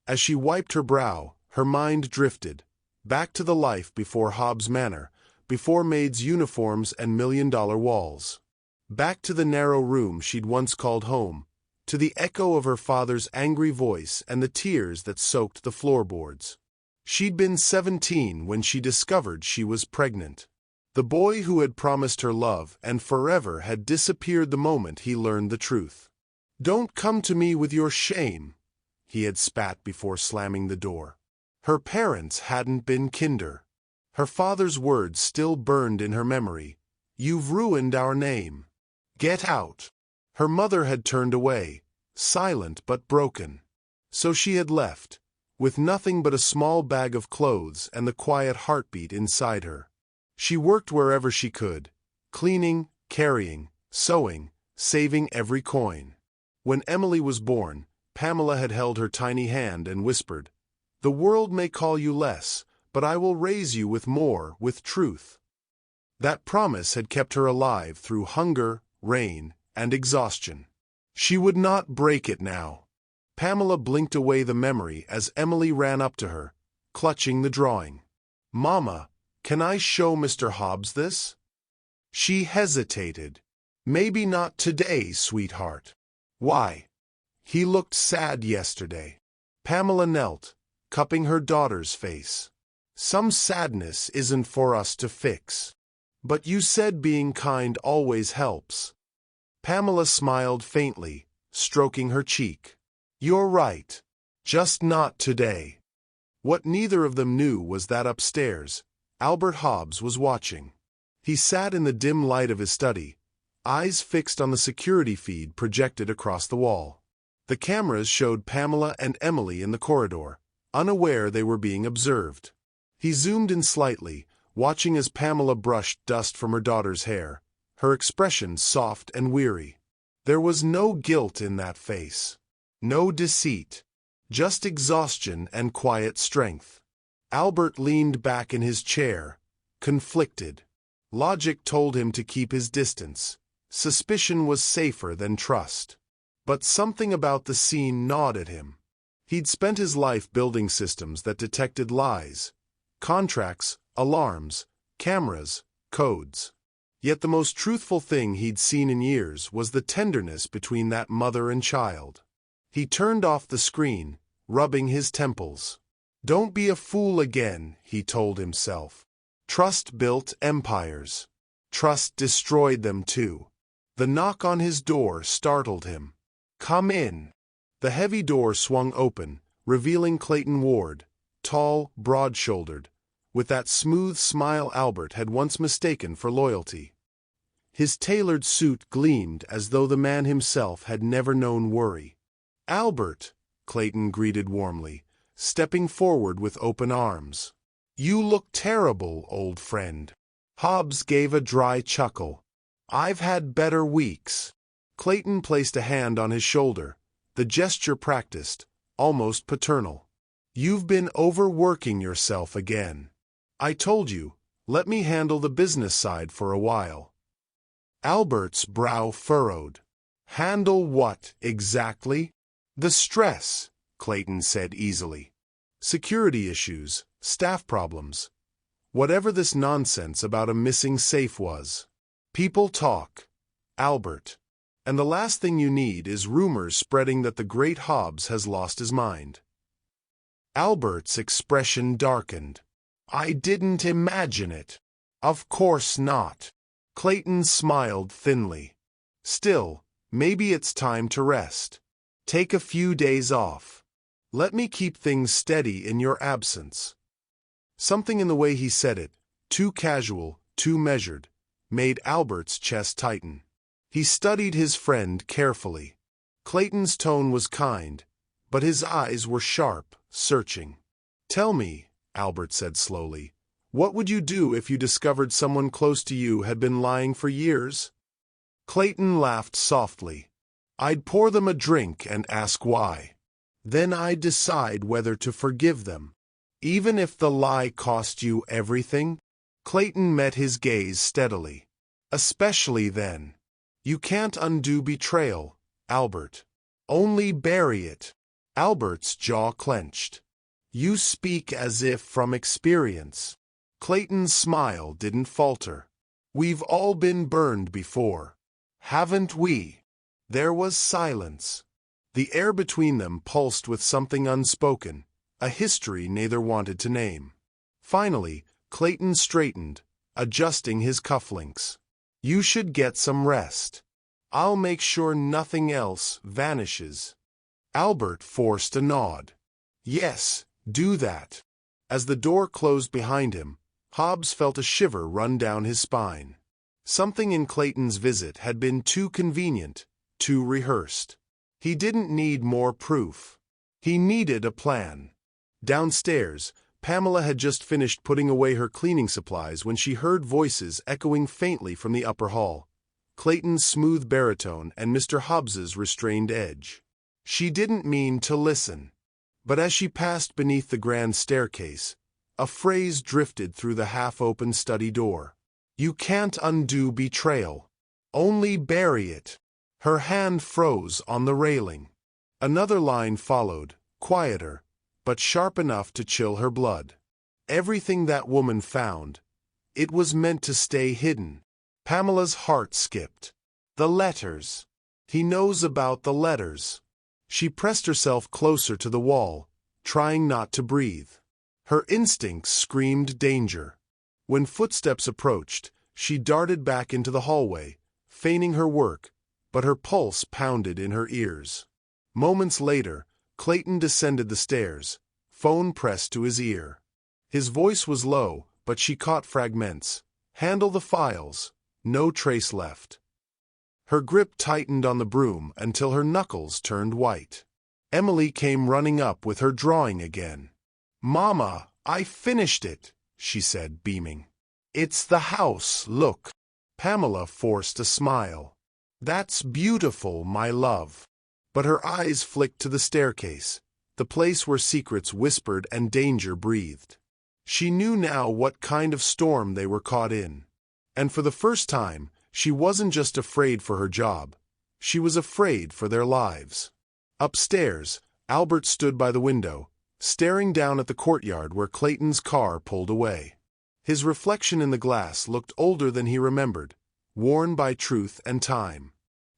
As she wiped her brow, her mind drifted, back to the life before Hobbs Manor, before Maid's uniforms and million-dollar walls. Back to the narrow room she'd once called home, to the echo of her father's angry voice and the tears that soaked the floorboards. She'd been 17 when she discovered she was pregnant. The boy who had promised her love and forever had disappeared the moment he learned the truth. "Don't come to me with your shame," he had spat before slamming the door. Her parents hadn't been kinder. Her father's words still burned in her memory. "You've ruined our name. Get out." Her mother had turned away, silent but broken. So she had left, with nothing but a small bag of clothes and the quiet heartbeat inside her. She worked wherever she could, cleaning, carrying, sewing, saving every coin. When Emily was born, Pamela had held her tiny hand and whispered, "The world may call you less, but I will raise you with more, with truth." That promise had kept her alive through hunger, rain, and exhaustion. She would not break it now. Pamela blinked away the memory as Emily ran up to her, clutching the drawing. "Mama, can I show Mr. Hobbs this?" She hesitated. "Maybe not today, sweetheart." "Why?" "He looked sad yesterday." Pamela knelt, cupping her daughter's face. "Some sadness isn't for us to fix." "But you said being kind always helps." Pamela smiled faintly, stroking her cheek. "You're right. Just not today." What neither of them knew was that upstairs, Albert Hobbs was watching. He sat in the dim light of his study, eyes fixed on the security feed projected across the wall. The cameras showed Pamela and Emily in the corridor, unaware they were being observed. He zoomed in slightly, watching as Pamela brushed dust from her daughter's hair, her expression soft and weary. There was no guilt in that face. No deceit. Just exhaustion and quiet strength. Albert leaned back in his chair, conflicted. Logic told him to keep his distance. Suspicion was safer than trust. But something about the scene gnawed at him. He'd spent his life building systems that detected lies, contracts, alarms, cameras, codes. Yet the most truthful thing he'd seen in years was the tenderness between that mother and child. He turned off the screen, rubbing his temples. "Don't be a fool again," he told himself. Trust built empires. Trust destroyed them too. The knock on his door startled him. "Come in." The heavy door swung open, revealing Clayton Ward, tall, broad-shouldered, with that smooth smile Albert had once mistaken for loyalty. His tailored suit gleamed as though the man himself had never known worry. "Albert," Clayton greeted warmly, stepping forward with open arms. "You look terrible, old friend." Hobbs gave a dry chuckle. "I've had better weeks." Clayton placed a hand on his shoulder, the gesture practiced, almost paternal. "You've been overworking yourself again. I told you, let me handle the business side for a while." Albert's brow furrowed. "Handle what, exactly?" "The stress," Clayton said easily. "Security issues, staff problems. Whatever this nonsense about a missing safe was. People talk. Albert." And the last thing you need is rumors spreading that the great Hobbs has lost his mind. Albert's expression darkened. I didn't imagine it. Of course not. Clayton smiled thinly. Still, maybe it's time to rest. Take a few days off. Let me keep things steady in your absence. Something in the way he said it, too casual, too measured, made Albert's chest tighten. He studied his friend carefully. Clayton's tone was kind, but his eyes were sharp, searching. Tell me, Albert said slowly, what would you do if you discovered someone close to you had been lying for years? Clayton laughed softly. I'd pour them a drink and ask why. Then I'd decide whether to forgive them. Even if the lie cost you everything? Clayton met his gaze steadily. Especially then. You can't undo betrayal, Albert. Only bury it. Albert's jaw clenched. You speak as if from experience. Clayton's smile didn't falter. We've all been burned before. Haven't we? There was silence. The air between them pulsed with something unspoken, a history neither wanted to name. Finally, Clayton straightened, adjusting his cufflinks. You should get some rest. I'll make sure nothing else vanishes. Albert forced a nod. Yes, do that. As the door closed behind him, Hobbs felt a shiver run down his spine. Something in Clayton's visit had been too convenient, too rehearsed. He didn't need more proof. He needed a plan. Downstairs, Pamela had just finished putting away her cleaning supplies when she heard voices echoing faintly from the upper hall. Clayton's smooth baritone and Mr. Hobbs's restrained edge. She didn't mean to listen. But as she passed beneath the grand staircase, a phrase drifted through the half-open study door. You can't undo betrayal. Only bury it. Her hand froze on the railing. Another line followed, quieter, but sharp enough to chill her blood. Everything that woman found, it was meant to stay hidden. Pamela's heart skipped. The letters. He knows about the letters. She pressed herself closer to the wall, trying not to breathe. Her instincts screamed danger. When footsteps approached, she darted back into the hallway, feigning her work, but her pulse pounded in her ears. Moments later, Clayton descended the stairs, phone pressed to his ear. His voice was low, but she caught fragments. Handle the files. No trace left. Her grip tightened on the broom until her knuckles turned white. Emily came running up with her drawing again. Mama, I finished it, she said, beaming. It's the house, look. Pamela forced a smile. That's beautiful, my love. But her eyes flicked to the staircase, the place where secrets whispered and danger breathed. She knew now what kind of storm they were caught in. And for the first time, she wasn't just afraid for her job. She was afraid for their lives. Upstairs, Albert stood by the window, staring down at the courtyard where Clayton's car pulled away. His reflection in the glass looked older than he remembered, worn by truth and time.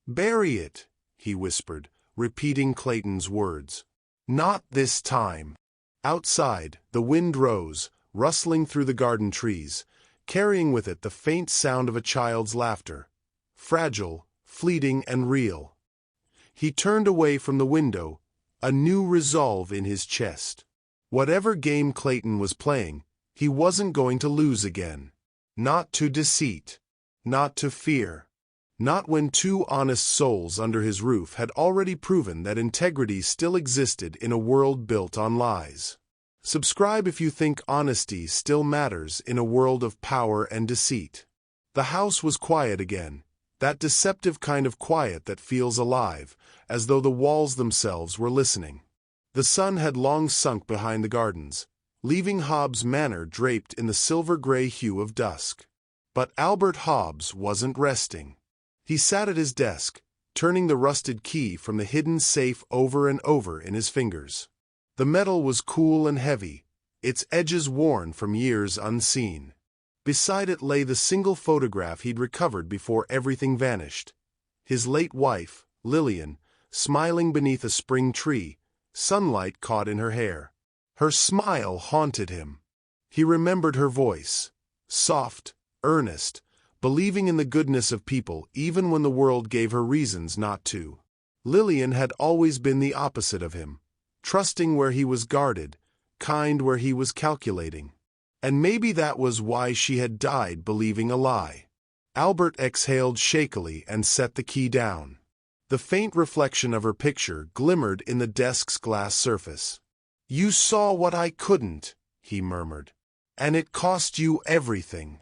Bury it, he whispered, repeating Clayton's words. Not this time. Outside, the wind rose, rustling through the garden trees, carrying with it the faint sound of a child's laughter, fragile, fleeting, and real. He turned away from the window, a new resolve in his chest. Whatever game Clayton was playing, he wasn't going to lose again. Not to deceit. Not to fear. Not when two honest souls under his roof had already proven that integrity still existed in a world built on lies. Subscribe if you think honesty still matters in a world of power and deceit. The house was quiet again, that deceptive kind of quiet that feels alive, as though the walls themselves were listening. The sun had long sunk behind the gardens, leaving Hobbs Manor draped in the silver-gray hue of dusk. But Albert Hobbs wasn't resting. He sat at his desk, turning the rusted key from the hidden safe over and over in his fingers. The metal was cool and heavy, its edges worn from years unseen. Beside it lay the single photograph he'd recovered before everything vanished. His late wife, Lillian, smiling beneath a spring tree, sunlight caught in her hair. Her smile haunted him. He remembered her voice, soft, earnest, believing in the goodness of people even when the world gave her reasons not to. Lillian had always been the opposite of him, trusting where he was guarded, kind where he was calculating. And maybe that was why she had died believing a lie. Albert exhaled shakily and set the key down. The faint reflection of her picture glimmered in the desk's glass surface. "You saw what I couldn't," he murmured. "And it cost you everything."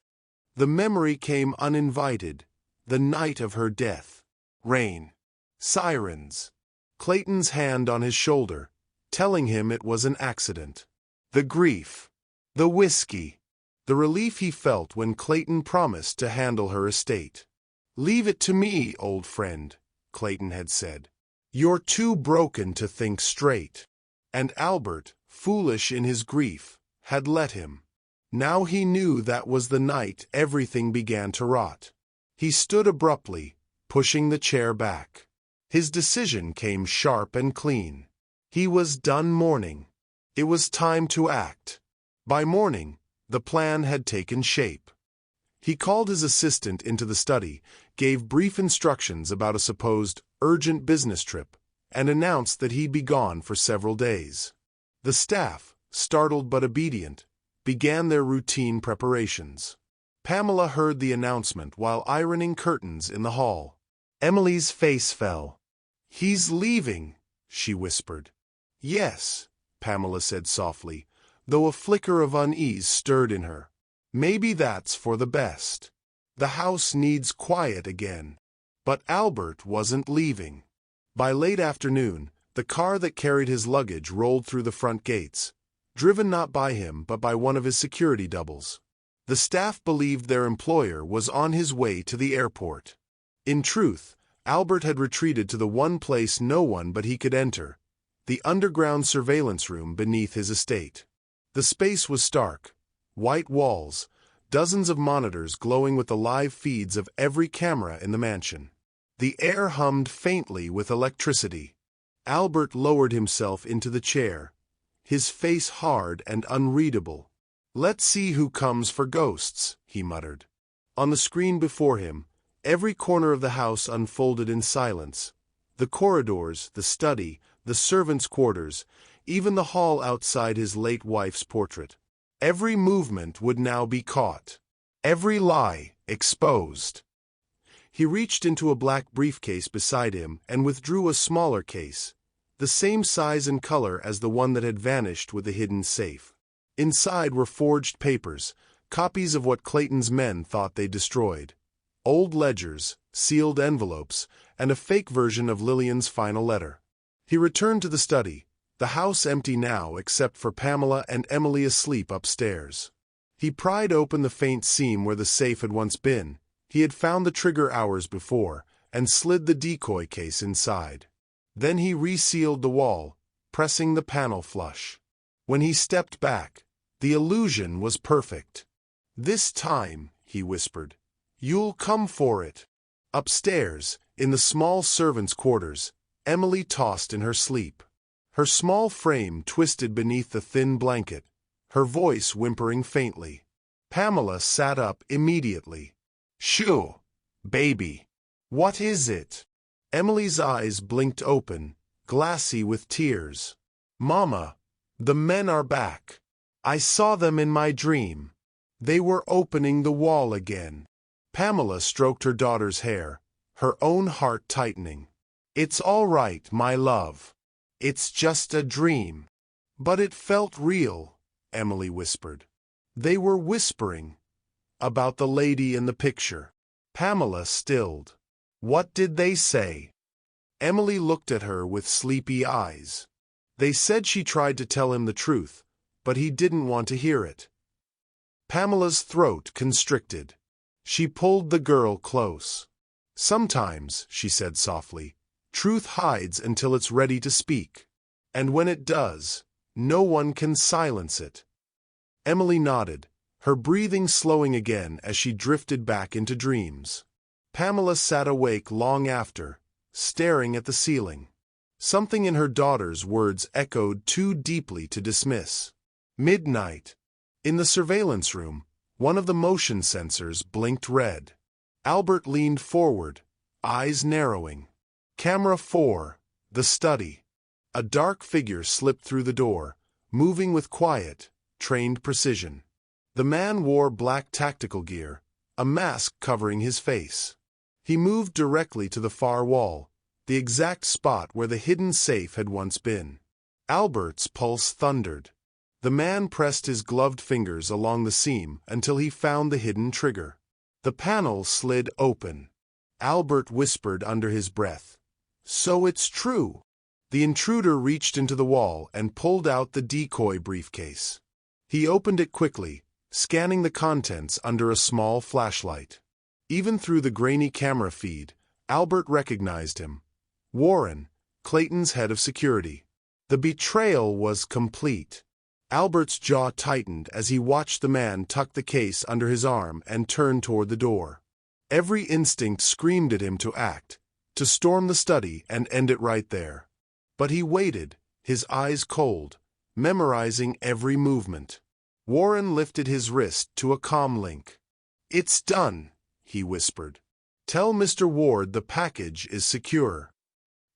The memory came uninvited, the night of her death. Rain. Sirens. Clayton's hand on his shoulder, telling him it was an accident. The grief. The whiskey. The relief he felt when Clayton promised to handle her estate. "Leave it to me, old friend," Clayton had said. "You're too broken to think straight." And Albert, foolish in his grief, had let him. Now he knew that was the night everything began to rot. He stood abruptly, pushing the chair back. His decision came sharp and clean. He was done mourning. It was time to act. By morning, the plan had taken shape. He called his assistant into the study, gave brief instructions about a supposed urgent business trip, and announced that he'd be gone for several days. The staff, startled but obedient, began their routine preparations. Pamela heard the announcement while ironing curtains in the hall. Emily's face fell. "He's leaving," she whispered. "Yes," Pamela said softly, though a flicker of unease stirred in her. "Maybe that's for the best. The house needs quiet again." But Albert wasn't leaving. By late afternoon, the car that carried his luggage rolled through the front gates, driven not by him but by one of his security doubles. The staff believed their employer was on his way to the airport. In truth, Albert had retreated to the one place no one but he could enter, the underground surveillance room beneath his estate. The space was stark. White walls, dozens of monitors glowing with the live feeds of every camera in the mansion. The air hummed faintly with electricity. Albert lowered himself into the chair, his face hard and unreadable. "Let's see who comes for ghosts," he muttered. On the screen before him, every corner of the house unfolded in silence. The corridors, the study, the servants' quarters, even the hall outside his late wife's portrait. Every movement would now be caught. Every lie exposed. He reached into a black briefcase beside him and withdrew a smaller case, the same size and color as the one that had vanished with the hidden safe. Inside were forged papers, copies of what Clayton's men thought they destroyed. Old ledgers, sealed envelopes, and a fake version of Lillian's final letter. He returned to the study, the house empty now except for Pamela and Emily asleep upstairs. He pried open the faint seam where the safe had once been. He had found the trigger hours before, and slid the decoy case inside. Then he resealed the wall, pressing the panel flush. When he stepped back, the illusion was perfect. "This time," he whispered, "you'll come for it." Upstairs, in the small servants' quarters, Emily tossed in her sleep. Her small frame twisted beneath the thin blanket, her voice whimpering faintly. Pamela sat up immediately. "Shoo, baby. What is it?" Emily's eyes blinked open, glassy with tears. "Mama, the men are back. I saw them in my dream. They were opening the wall again." Pamela stroked her daughter's hair, her own heart tightening. "It's all right, my love. It's just a dream." "But it felt real," Emily whispered. They were whispering about the lady in the picture. Pamela stilled. "What did they say?" Emily looked at her with sleepy eyes. "They said she tried to tell him the truth, but he didn't want to hear it." Pamela's throat constricted. She pulled the girl close. "Sometimes," she said softly, "truth hides until it's ready to speak. And when it does, no one can silence it." Emily nodded, her breathing slowing again as she drifted back into dreams. Pamela sat awake long after, staring at the ceiling. Something in her daughter's words echoed too deeply to dismiss. Midnight. In the surveillance room, one of the motion sensors blinked red. Albert leaned forward, eyes narrowing. Camera 4, the study. A dark figure slipped through the door, moving with quiet, trained precision. The man wore black tactical gear, a mask covering his face. He moved directly to the far wall, the exact spot where the hidden safe had once been. Albert's pulse thundered. The man pressed his gloved fingers along the seam until he found the hidden trigger. The panel slid open. Albert whispered under his breath, "So it's true." The intruder reached into the wall and pulled out the decoy briefcase. He opened it quickly, scanning the contents under a small flashlight. Even through the grainy camera feed, Albert recognized him. Warren, Clayton's head of security. The betrayal was complete. Albert's jaw tightened as he watched the man tuck the case under his arm and turn toward the door. Every instinct screamed at him to act, to storm the study and end it right there. But he waited, his eyes cold, memorizing every movement. Warren lifted his wrist to a comm link. "It's done," he whispered. "Tell Mr. Ward the package is secure."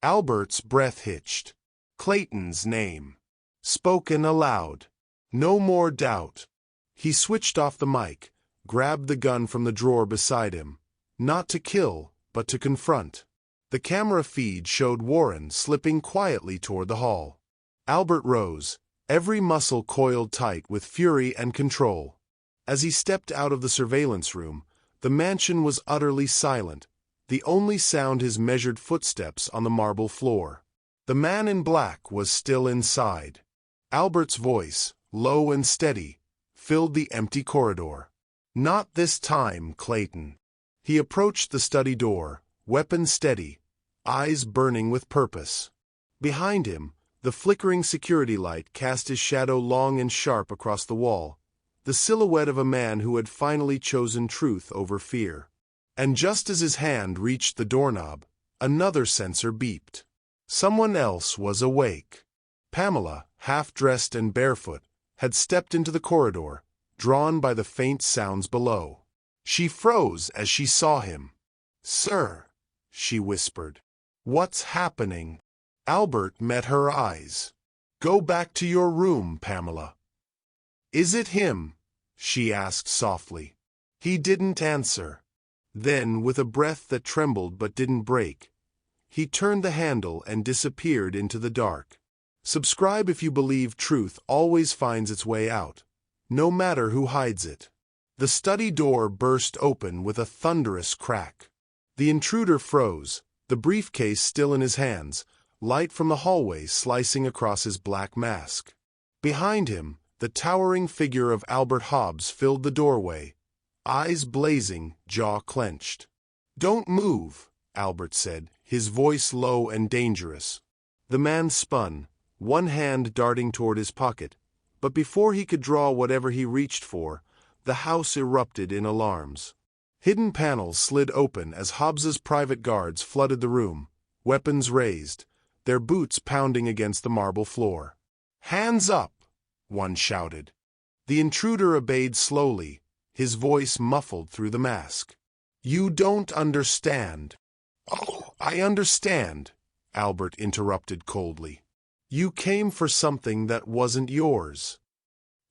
Albert's breath hitched. Clayton's name. Spoken aloud. No more doubt. He switched off the mic, grabbed the gun from the drawer beside him. Not to kill, but to confront. The camera feed showed Warren slipping quietly toward the hall. Albert rose, every muscle coiled tight with fury and control. As he stepped out of the surveillance room, the mansion was utterly silent, the only sound his measured footsteps on the marble floor. The man in black was still inside. Albert's voice, low and steady, filled the empty corridor. "Not this time, Clayton." He approached the study door, weapon steady, eyes burning with purpose. Behind him, the flickering security light cast his shadow long and sharp across the wall, the silhouette of a man who had finally chosen truth over fear. And just as his hand reached the doorknob, another sensor beeped. Someone else was awake. Pamela, half-dressed and barefoot, had stepped into the corridor, drawn by the faint sounds below. She froze as she saw him. "Sir," she whispered. "What's happening?" Albert met her eyes. "Go back to your room, Pamela." "Is it him?" she asked softly. He didn't answer. Then, with a breath that trembled but didn't break, he turned the handle and disappeared into the dark. Subscribe if you believe truth always finds its way out, no matter who hides it. The study door burst open with a thunderous crack. The intruder froze, the briefcase still in his hands, light from the hallway slicing across his black mask. Behind him, the towering figure of Albert Hobbs filled the doorway, eyes blazing, jaw clenched. "Don't move," Albert said, his voice low and dangerous. The man spun, one hand darting toward his pocket, but before he could draw whatever he reached for, the house erupted in alarms. Hidden panels slid open as Hobbs's private guards flooded the room, weapons raised, their boots pounding against the marble floor. "Hands up!" one shouted. The intruder obeyed slowly, his voice muffled through the mask. "You don't understand." "Oh, I understand," Albert interrupted coldly. "You came for something that wasn't yours."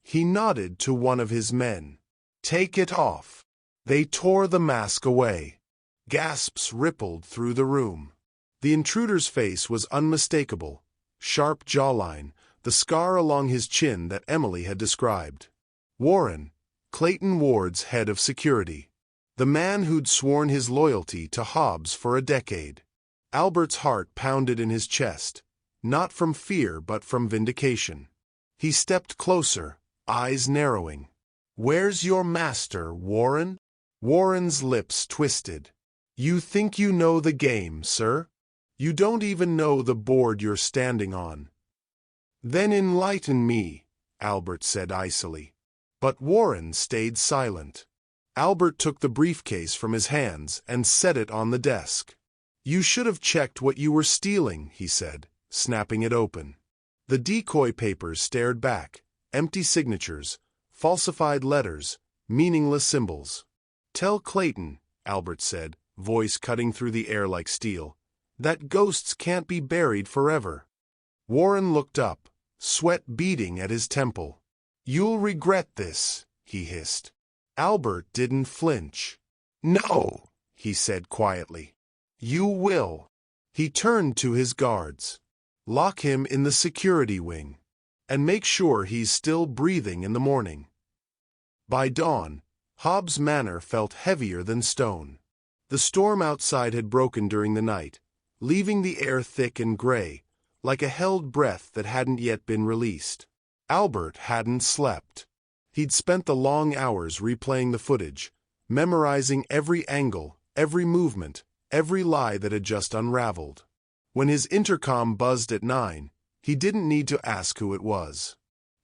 He nodded to one of his men. "Take it off." They tore the mask away. Gasps rippled through the room. The intruder's face was unmistakable, sharp jawline, the scar along his chin that Emily had described. Warren, Clayton Ward's head of security. The man who'd sworn his loyalty to Hobbs for a decade. Albert's heart pounded in his chest, not from fear but from vindication. He stepped closer, eyes narrowing. "Where's your master, Warren?" Warren's lips twisted. "You think you know the game, sir? You don't even know the board you're standing on." "Then enlighten me," Albert said icily. But Warren stayed silent. Albert took the briefcase from his hands and set it on the desk. "You should have checked what you were stealing," he said, snapping it open. The decoy papers stared back, empty signatures, falsified letters, meaningless symbols. "Tell Clayton," Albert said, voice cutting through the air like steel, "that ghosts can't be buried forever." Warren looked up, sweat beading at his temple. "You'll regret this," he hissed. Albert didn't flinch. "No," he said quietly. "You will." He turned to his guards. "Lock him in the security wing. And make sure he's still breathing in the morning." By dawn, Hobbs Manor felt heavier than stone. The storm outside had broken during the night, leaving the air thick and gray, like a held breath that hadn't yet been released. Albert hadn't slept. He'd spent the long hours replaying the footage, memorizing every angle, every movement, every lie that had just unraveled. When his intercom buzzed at 9, he didn't need to ask who it was.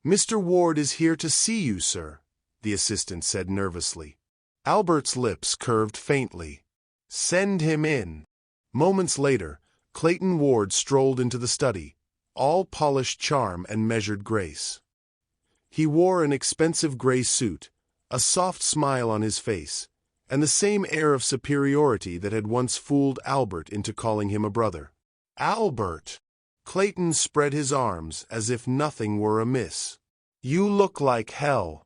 "Mr. Ward is here to see you, sir," the assistant said nervously. Albert's lips curved faintly. "Send him in." Moments later, Clayton Ward strolled into the study, all polished charm and measured grace. He wore an expensive gray suit, a soft smile on his face, and the same air of superiority that had once fooled Albert into calling him a brother. "Albert!" Clayton spread his arms as if nothing were amiss. "You look like hell.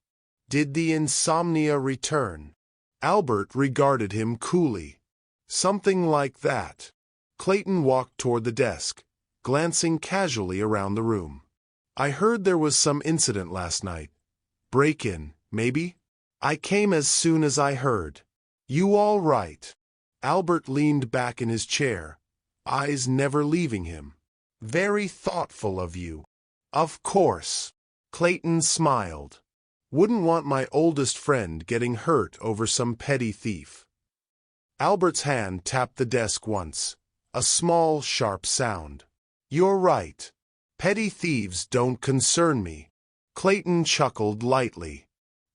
Did the insomnia return?" Albert regarded him coolly. "Something like that." Clayton walked toward the desk, glancing casually around the room. "I heard there was some incident last night. Break-in, maybe?" "I came as soon as I heard." "You all right?" Albert leaned back in his chair, eyes never leaving him. "Very thoughtful of you." "Of course." Clayton smiled. "Wouldn't want my oldest friend getting hurt over some petty thief." Albert's hand tapped the desk once, a small, sharp sound. "You're right. Petty thieves don't concern me." Clayton chuckled lightly.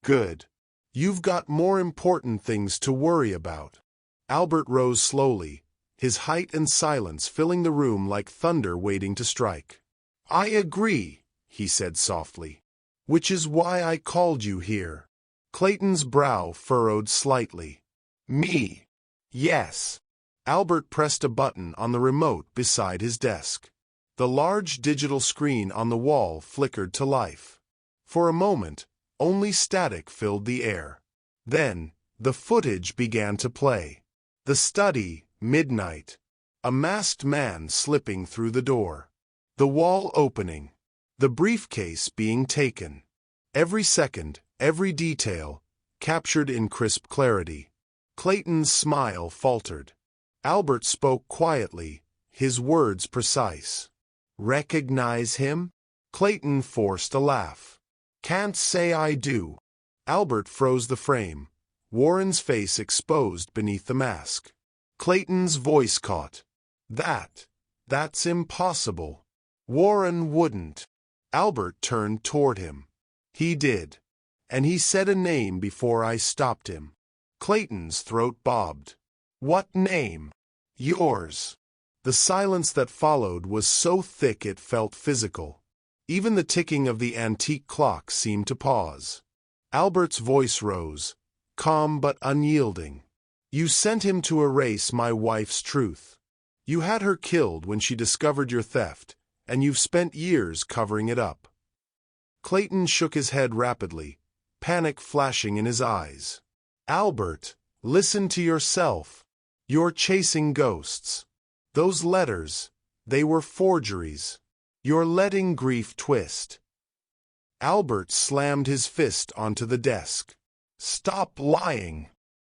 "Good. You've got more important things to worry about." Albert rose slowly, his height and silence filling the room like thunder waiting to strike. "I agree," he said softly. "Which is why I called you here." Clayton's brow furrowed slightly. "Me?" "Yes." Albert pressed a button on the remote beside his desk. The large digital screen on the wall flickered to life. For a moment, only static filled the air. Then, the footage began to play. The study, midnight. A masked man slipping through the door. The wall opening. The briefcase being taken. Every second, every detail, captured in crisp clarity. Clayton's smile faltered. Albert spoke quietly, his words precise. "Recognize him?" Clayton forced a laugh. "Can't say I do." Albert froze the frame, Warren's face exposed beneath the mask. Clayton's voice caught. That's impossible. Warren wouldn't." Albert turned toward him. "He did. And he said a name before I stopped him." Clayton's throat bobbed. "What name?" "Yours." The silence that followed was so thick it felt physical. Even the ticking of the antique clock seemed to pause. Albert's voice rose, calm but unyielding. "You sent him to erase my wife's truth. You had her killed when she discovered your theft, and you've spent years covering it up." Clayton shook his head rapidly, panic flashing in his eyes. "Albert, listen to yourself. You're chasing ghosts. Those letters, they were forgeries. You're letting grief twist." Albert slammed his fist onto the desk. "Stop lying."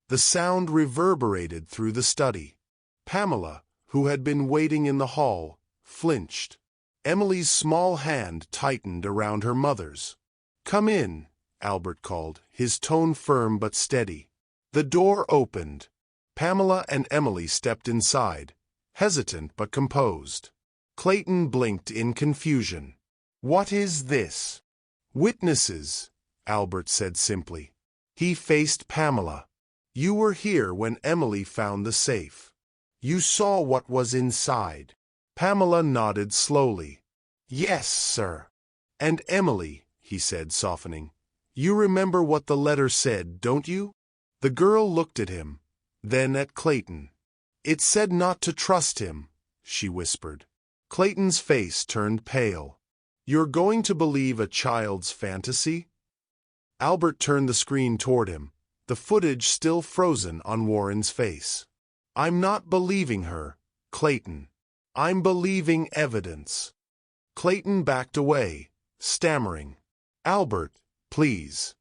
The sound reverberated through the study. Pamela, who had been waiting in the hall, flinched. Emily's small hand tightened around her mother's. "Come in," Albert called, his tone firm but steady. The door opened. Pamela and Emily stepped inside, hesitant but composed. Clayton blinked in confusion. "What is this?" "Witnesses," Albert said simply. He faced Pamela. You were here when Emily found the safe. You saw what was inside. Pamela nodded slowly. Yes, sir. And Emily, he said, softening. You remember what the letter said, don't you? The girl looked at him, then at Clayton. It said not to trust him, she whispered. Clayton's face turned pale. You're going to believe a child's fantasy? Albert turned the screen toward him, the footage still frozen on Warren's face. I'm not believing her, Clayton. I'm believing evidence. Clayton backed away, stammering. Albert, please.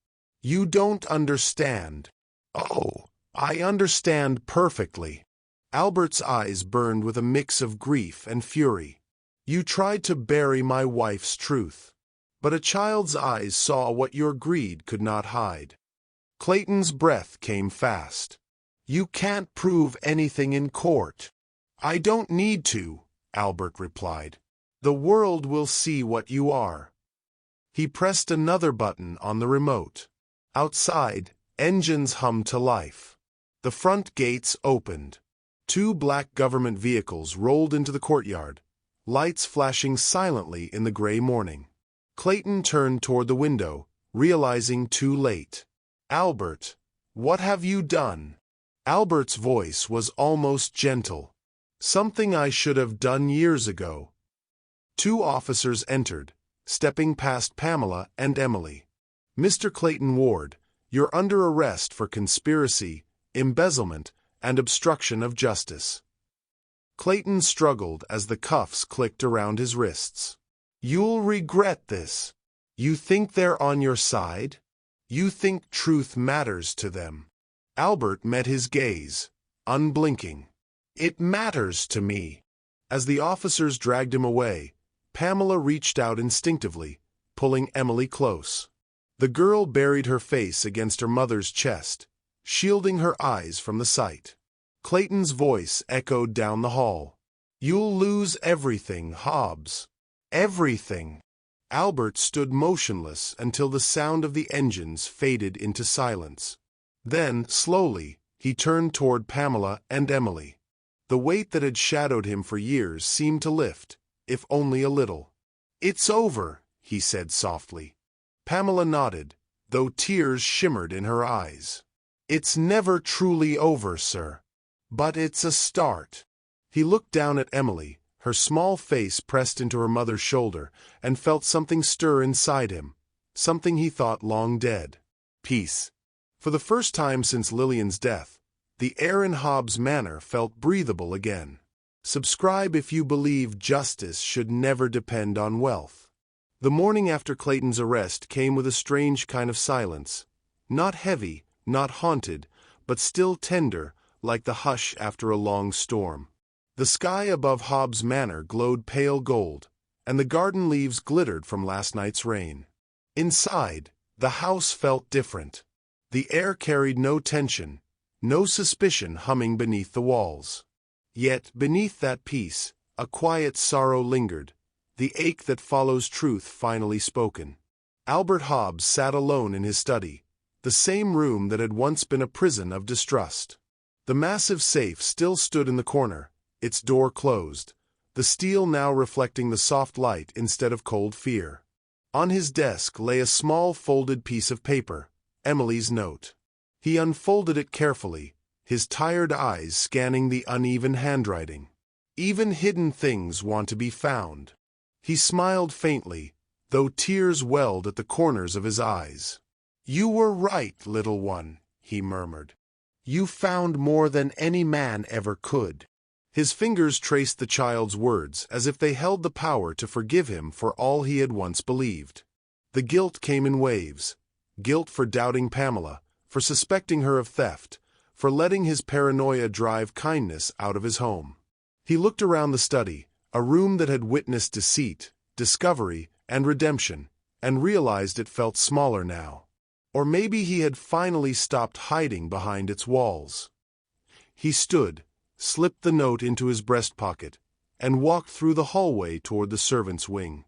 You don't understand. Oh, I understand perfectly. Albert's eyes burned with a mix of grief and fury. You tried to bury my wife's truth. But a child's eyes saw what your greed could not hide. Clayton's breath came fast. You can't prove anything in court. I don't need to, Albert replied. The world will see what you are. He pressed another button on the remote. Outside, engines hummed to life. The front gates opened. 2 black government vehicles rolled into the courtyard, lights flashing silently in the gray morning. Clayton turned toward the window, realizing too late. Albert, what have you done? Albert's voice was almost gentle. Something I should have done years ago. 2 officers entered, stepping past Pamela and Emily. Mr. Clayton Ward, you're under arrest for conspiracy, embezzlement, and obstruction of justice. Clayton struggled as the cuffs clicked around his wrists. You'll regret this. You think they're on your side? You think truth matters to them? Albert met his gaze, unblinking. It matters to me. As the officers dragged him away, Pamela reached out instinctively, pulling Emily close. The girl buried her face against her mother's chest, shielding her eyes from the sight. Clayton's voice echoed down the hall. You'll lose everything, Hobbs. Everything. Albert stood motionless until the sound of the engines faded into silence. Then, slowly, he turned toward Pamela and Emily. The weight that had shadowed him for years seemed to lift, if only a little. It's over, he said softly. Pamela nodded, though tears shimmered in her eyes. It's never truly over, sir. But it's a start. He looked down at Emily, her small face pressed into her mother's shoulder, and felt something stir inside him, something he thought long dead. Peace. For the first time since Lillian's death, the air in Hobbs Manor felt breathable again. Subscribe if you believe justice should never depend on wealth. The morning after Clayton's arrest came with a strange kind of silence. Not heavy, not haunted, but still tender, like the hush after a long storm. The sky above Hobbs Manor glowed pale gold, and the garden leaves glittered from last night's rain. Inside, the house felt different. The air carried no tension, no suspicion humming beneath the walls. Yet, beneath that peace, a quiet sorrow lingered, the ache that follows truth finally spoken. Albert Hobbs sat alone in his study, the same room that had once been a prison of distrust. The massive safe still stood in the corner, its door closed, the steel now reflecting the soft light instead of cold fear. On his desk lay a small folded piece of paper, Emily's note. He unfolded it carefully, his tired eyes scanning the uneven handwriting. Even hidden things want to be found. He smiled faintly, though tears welled at the corners of his eyes. You were right, little one, he murmured. You found more than any man ever could. His fingers traced the child's words as if they held the power to forgive him for all he had once believed. The guilt came in waves. Guilt for doubting Pamela, for suspecting her of theft, for letting his paranoia drive kindness out of his home. He looked around the study, a room that had witnessed deceit, discovery, and redemption, and realized it felt smaller now. Or maybe he had finally stopped hiding behind its walls. He stood, slipped the note into his breast pocket, and walked through the hallway toward the servants' wing.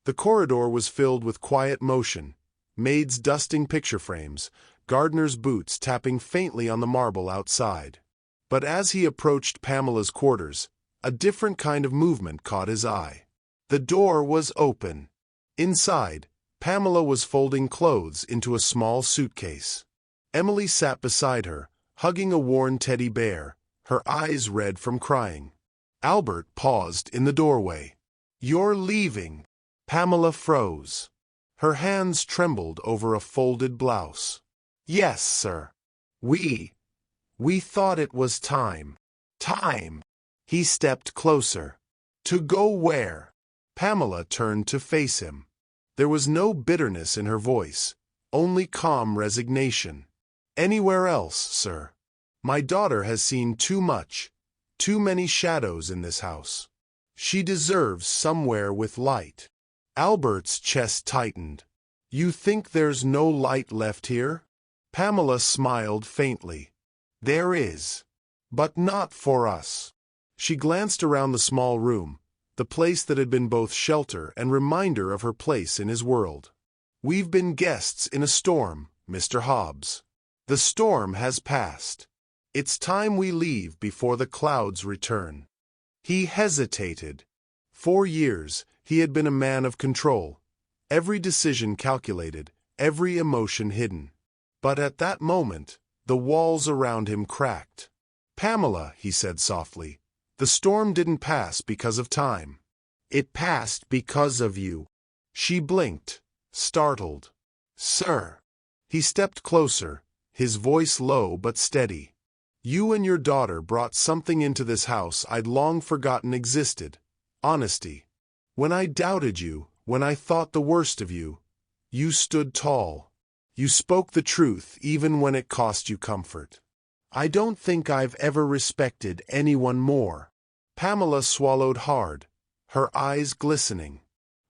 The corridor was filled with quiet motion, maids dusting picture frames, gardener's boots tapping faintly on the marble outside. But as he approached Pamela's quarters, a different kind of movement caught his eye. The door was open. Inside, Pamela was folding clothes into a small suitcase. Emily sat beside her, hugging a worn teddy bear, her eyes red from crying. Albert paused in the doorway. "You're leaving." Pamela froze. Her hands trembled over a folded blouse. "Yes, sir. We thought it was time." "Time?" He stepped closer. "To go where?" Pamela turned to face him. There was no bitterness in her voice, only calm resignation. "Anywhere else, sir. My daughter has seen too much, too many shadows in this house. She deserves somewhere with light." Albert's chest tightened. "You think there's no light left here?" Pamela smiled faintly. "There is. But not for us." She glanced around the small room, the place that had been both shelter and reminder of her place in his world. "We've been guests in a storm, Mr. Hobbs. The storm has passed. It's time we leave before the clouds return." He hesitated. 4 years, he had been a man of control, every decision calculated, every emotion hidden. But at that moment, the walls around him cracked. "Pamela," he said softly, "the storm didn't pass because of time. It passed because of you." She blinked, startled. "Sir." He stepped closer, his voice low but steady. "You and your daughter brought something into this house I'd long forgotten existed. Honesty. When I doubted you, when I thought the worst of you, you stood tall. You spoke the truth even when it cost you comfort. I don't think I've ever respected anyone more." Pamela swallowed hard, her eyes glistening.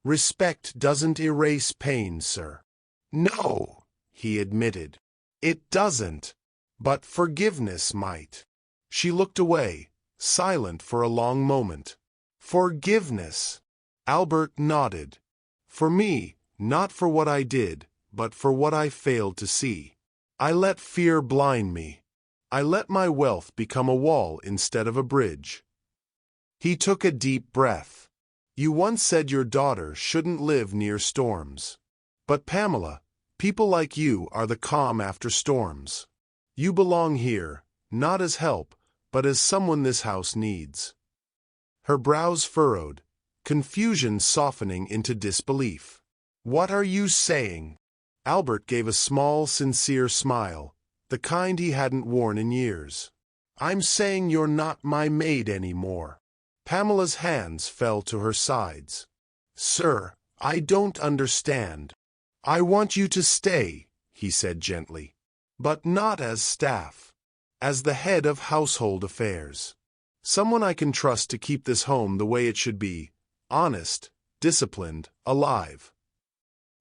"Respect doesn't erase pain, sir." "No," he admitted. "It doesn't. But forgiveness might." She looked away, silent for a long moment. "Forgiveness." Albert nodded. "For me, not for what I did, but for what I failed to see. I let fear blind me. I let my wealth become a wall instead of a bridge." He took a deep breath. "You once said your daughter shouldn't live near storms. But Pamela, people like you are the calm after storms. You belong here, not as help, but as someone this house needs." Her brows furrowed, confusion softening into disbelief. "What are you saying?" Albert gave a small, sincere smile, the kind he hadn't worn in years. "I'm saying you're not my maid anymore." Pamela's hands fell to her sides. "Sir, I don't understand." "I want you to stay," he said gently. "But not as staff. As the head of household affairs. Someone I can trust to keep this home the way it should be, honest, disciplined, alive."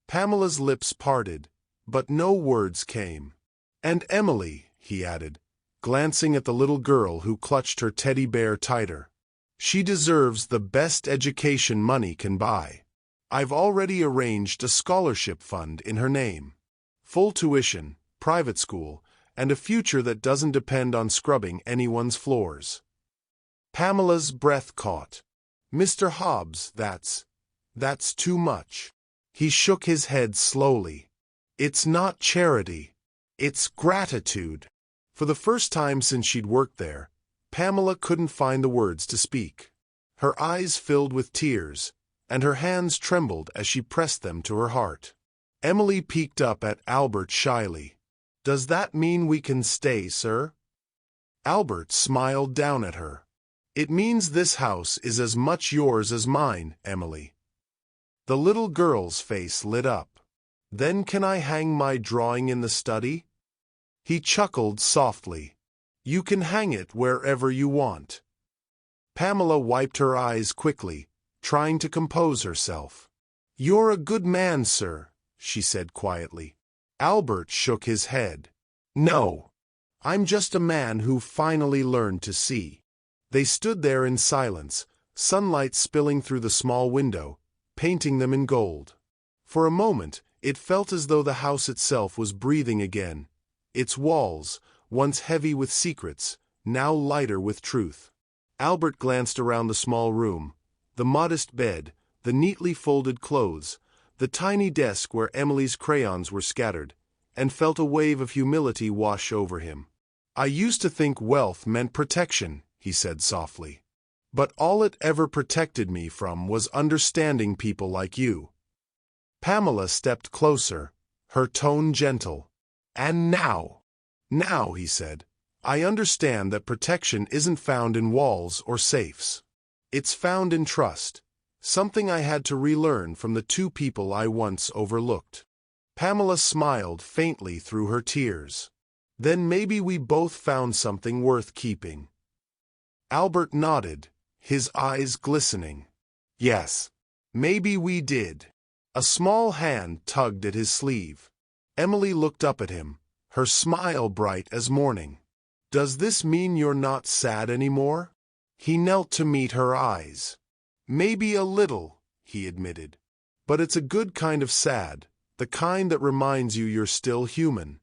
Pamela's lips parted, but no words came. "And Emily," he added, glancing at the little girl who clutched her teddy bear tighter. "She deserves the best education money can buy. I've already arranged a scholarship fund in her name. Full tuition, private school, and a future that doesn't depend on scrubbing anyone's floors." Pamela's breath caught. "Mr. Hobbs, that's too much." He shook his head slowly. "It's not charity. It's gratitude." For the first time since she'd worked there, Pamela couldn't find the words to speak. Her eyes filled with tears, and her hands trembled as she pressed them to her heart. Emily peeked up at Albert shyly. "Does that mean we can stay, sir?" Albert smiled down at her. "It means this house is as much yours as mine, Emily." The little girl's face lit up. "Then can I hang my drawing in the study?" He chuckled softly. "You can hang it wherever you want." Pamela wiped her eyes quickly, trying to compose herself. "You're a good man, sir," she said quietly. Albert shook his head. "No. I'm just a man who finally learned to see." They stood there in silence, sunlight spilling through the small window, painting them in gold. For a moment, it felt as though the house itself was breathing again, its walls, once heavy with secrets, now lighter with truth. Albert glanced around the small room, the modest bed, the neatly folded clothes, the tiny desk where Emily's crayons were scattered, and felt a wave of humility wash over him. "I used to think wealth meant protection," he said softly. "But all it ever protected me from was understanding people like you." Pamela stepped closer, her tone gentle. "And now," he said, "I understand that protection isn't found in walls or safes. It's found in trust, something I had to relearn from the two people I once overlooked." Pamela smiled faintly through her tears. "Then maybe we both found something worth keeping." Albert nodded, his eyes glistening. "Yes, maybe we did." A small hand tugged at his sleeve. Emily looked up at him, her smile bright as morning. "Does this mean you're not sad anymore?" He knelt to meet her eyes. "Maybe a little," he admitted. "But it's a good kind of sad, the kind that reminds you you're still human."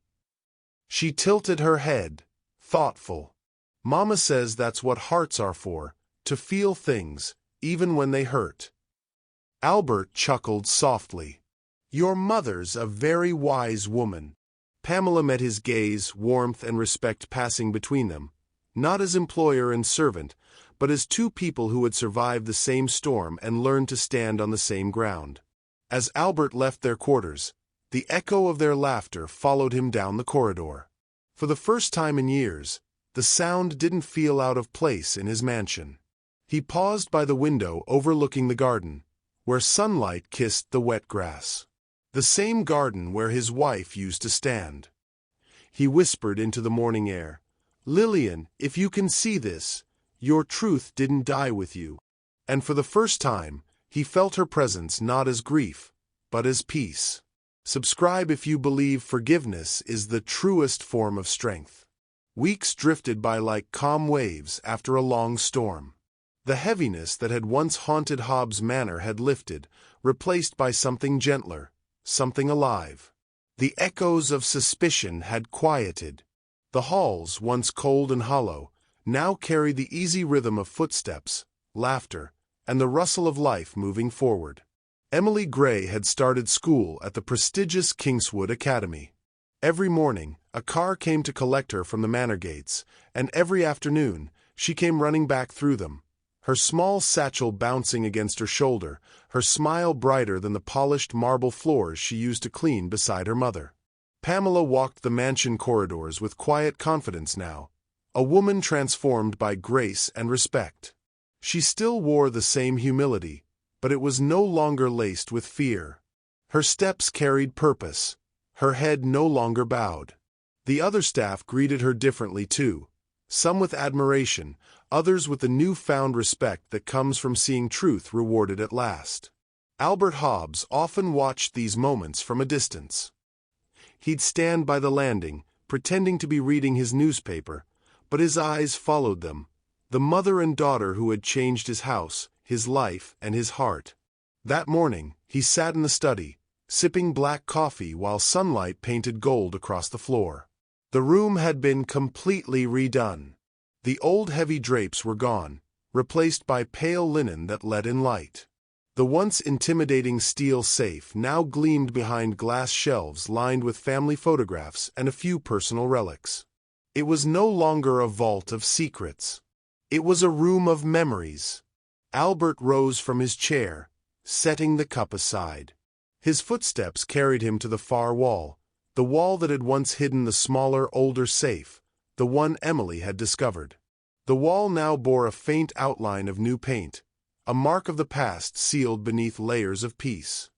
She tilted her head, thoughtful. "Mama says that's what hearts are for, to feel things, even when they hurt." Albert chuckled softly. "Your mother's a very wise woman." Pamela met his gaze, warmth and respect passing between them, not as employer and servant, but as two people who had survived the same storm and learned to stand on the same ground. As Albert left their quarters, the echo of their laughter followed him down the corridor. For the first time in years, the sound didn't feel out of place in his mansion. He paused by the window overlooking the garden, where sunlight kissed the wet grass. The same garden where his wife used to stand. He whispered into the morning air, "Lillian, if you can see this, your truth didn't die with you." And for the first time, he felt her presence not as grief, but as peace. Subscribe if you believe forgiveness is the truest form of strength. Weeks drifted by like calm waves after a long storm. The heaviness that had once haunted Hobbs Manor had lifted, replaced by something gentler, something alive. The echoes of suspicion had quieted. The halls, once cold and hollow, now carried the easy rhythm of footsteps, laughter, and the rustle of life moving forward. Emily Gray had started school at the prestigious Kingswood Academy. Every morning, a car came to collect her from the manor gates, and every afternoon, she came running back through them, her small satchel bouncing against her shoulder, her smile brighter than the polished marble floors she used to clean beside her mother. Pamela walked the mansion corridors with quiet confidence now, a woman transformed by grace and respect. She still wore the same humility, but it was no longer laced with fear. Her steps carried purpose, her head no longer bowed. The other staff greeted her differently too, some with admiration, others with the newfound respect that comes from seeing truth rewarded at last. Albert Hobbs often watched these moments from a distance. He'd stand by the landing, pretending to be reading his newspaper, but his eyes followed them, the mother and daughter who had changed his house, his life, and his heart. That morning, he sat in the study, sipping black coffee while sunlight painted gold across the floor. The room had been completely redone. The old heavy drapes were gone, replaced by pale linen that let in light. The once intimidating steel safe now gleamed behind glass shelves lined with family photographs and a few personal relics. It was no longer a vault of secrets. It was a room of memories. Albert rose from his chair, setting the cup aside. His footsteps carried him to the far wall, the wall that had once hidden the smaller, older safe, the one Emily had discovered. The wall now bore a faint outline of new paint, a mark of the past sealed beneath layers of peace.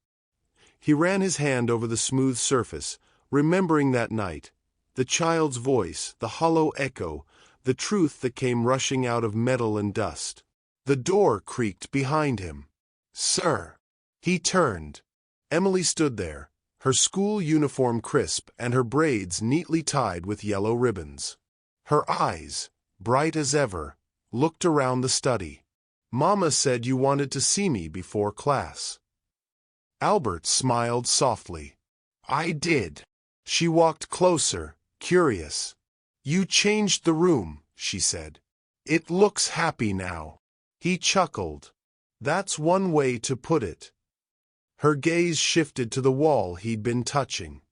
He ran his hand over the smooth surface, remembering that night, the child's voice, the hollow echo, the truth that came rushing out of metal and dust. The door creaked behind him. "Sir." He turned. Emily stood there, her school uniform crisp and her braids neatly tied with yellow ribbons. Her eyes, bright as ever, looked around the study. "Mama said you wanted to see me before class." Albert smiled softly. "I did." She walked closer, curious. You changed the room, she said. It looks happy now. He chuckled. That's one way to put it. Her gaze shifted to the wall he'd been touching.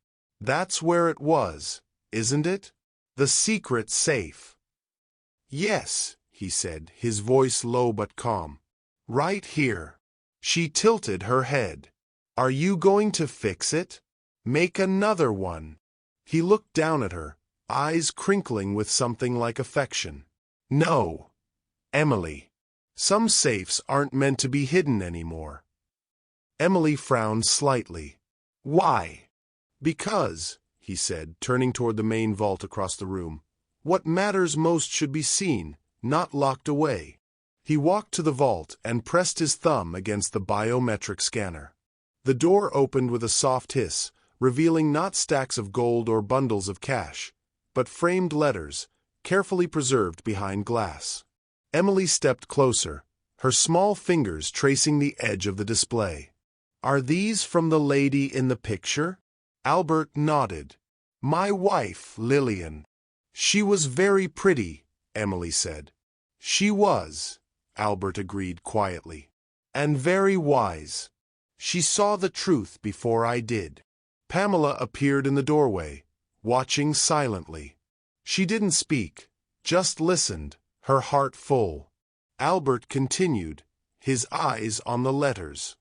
That's where it was, isn't it? The secret safe. Yes, he said, his voice low but calm. Right here. She tilted her head. Are you going to fix it? Make another one. He looked down at her, eyes crinkling with something like affection. No, Emily. Some safes aren't meant to be hidden anymore. Emily frowned slightly. Why? Because, he said, turning toward the main vault across the room, what matters most should be seen, not locked away. He walked to the vault and pressed his thumb against the biometric scanner. The door opened with a soft hiss, revealing not stacks of gold or bundles of cash, but framed letters, carefully preserved behind glass. Emily stepped closer, her small fingers tracing the edge of the display. Are these from the lady in the picture? Albert nodded. My wife, Lillian. She was very pretty, Emily said. She was, Albert agreed quietly. And very wise. She saw the truth before I did. Pamela appeared in the doorway, watching silently. She didn't speak, just listened, her heart full. Albert continued, his eyes on the letters.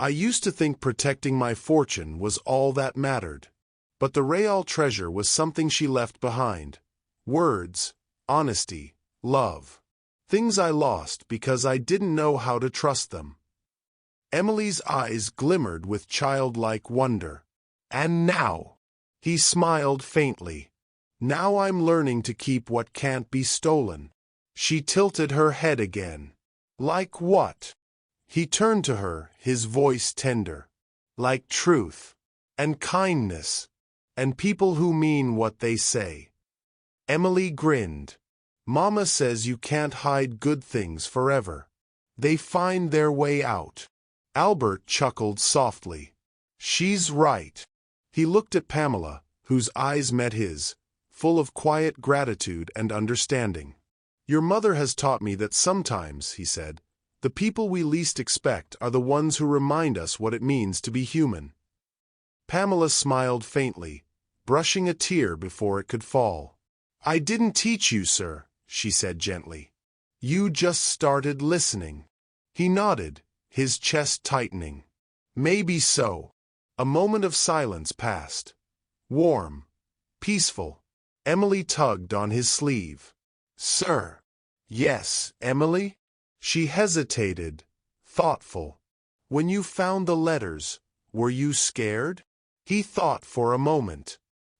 I used to think protecting my fortune was all that mattered. But the real treasure was something she left behind. Words, honesty, love. Things I lost because I didn't know how to trust them. Emily's eyes glimmered with childlike wonder. And now, he smiled faintly. Now I'm learning to keep what can't be stolen. She tilted her head again. Like what? He turned to her, his voice tender. Like truth, and kindness, and people who mean what they say. Emily grinned. Mama says you can't hide good things forever. They find their way out. Albert chuckled softly. She's right. He looked at Pamela, whose eyes met his, full of quiet gratitude and understanding. Your mother has taught me that sometimes, he said, the people we least expect are the ones who remind us what it means to be human. Pamela smiled faintly, brushing a tear before it could fall. I didn't teach you, sir, she said gently. You just started listening. He nodded, his chest tightening. Maybe so. A moment of silence passed. Warm, peaceful. Emily tugged on his sleeve. Sir. Yes, Emily? She hesitated, thoughtful. When you found the letters, were you scared? He thought for a moment.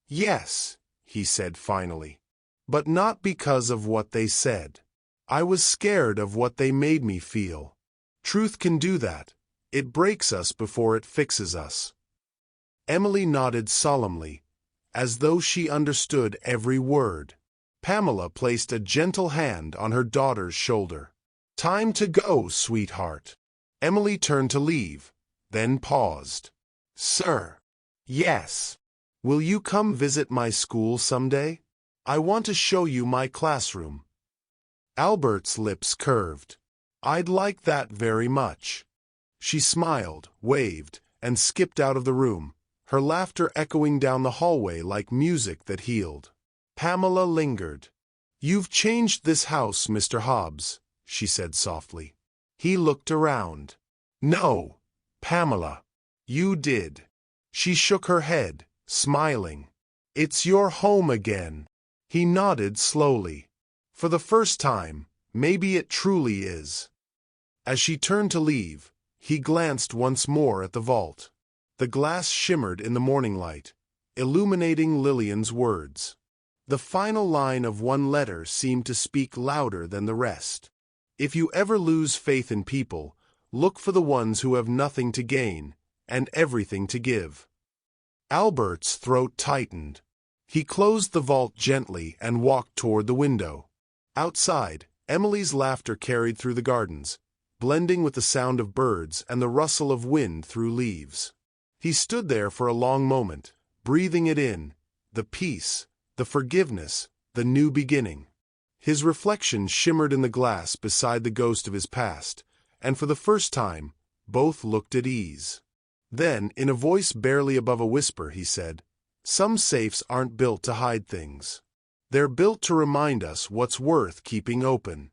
Yes, he said finally. But not because of what they said. I was scared of what they made me feel. Truth can do that. It breaks us before it fixes us. Emily nodded solemnly, as though she understood every word. Pamela placed a gentle hand on her daughter's shoulder. Time to go, sweetheart. Emily turned to leave, then paused. Sir. Yes. Will you come visit my school someday? I want to show you my classroom. Albert's lips curved. I'd like that very much. She smiled, waved, and skipped out of the room, her laughter echoing down the hallway like music that healed. Pamela lingered. You've changed this house, Mr. Hobbs, she said softly. He looked around. No, Pamela. You did. She shook her head, smiling. It's your home again. He nodded slowly. For the first time, maybe it truly is. As she turned to leave, he glanced once more at the vault. The glass shimmered in the morning light, illuminating Lillian's words. The final line of one letter seemed to speak louder than the rest. If you ever lose faith in people, look for the ones who have nothing to gain and everything to give. Albert's throat tightened. He closed the vault gently and walked toward the window. Outside, Emily's laughter carried through the gardens, blending with the sound of birds and the rustle of wind through leaves. He stood there for a long moment, breathing it in, the peace, the forgiveness, the new beginning. His reflection shimmered in the glass beside the ghost of his past, and for the first time, both looked at ease. Then, in a voice barely above a whisper, he said, "Some safes aren't built to hide things. They're built to remind us what's worth keeping open.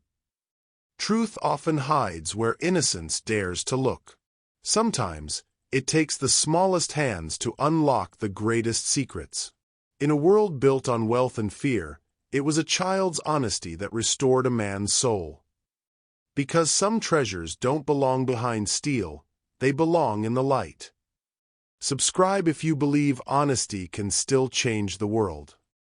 Truth often hides where innocence dares to look. Sometimes, it takes the smallest hands to unlock the greatest secrets." In a world built on wealth and fear, it was a child's honesty that restored a man's soul. Because some treasures don't belong behind steel, they belong in the light. Subscribe if you believe honesty can still change the world.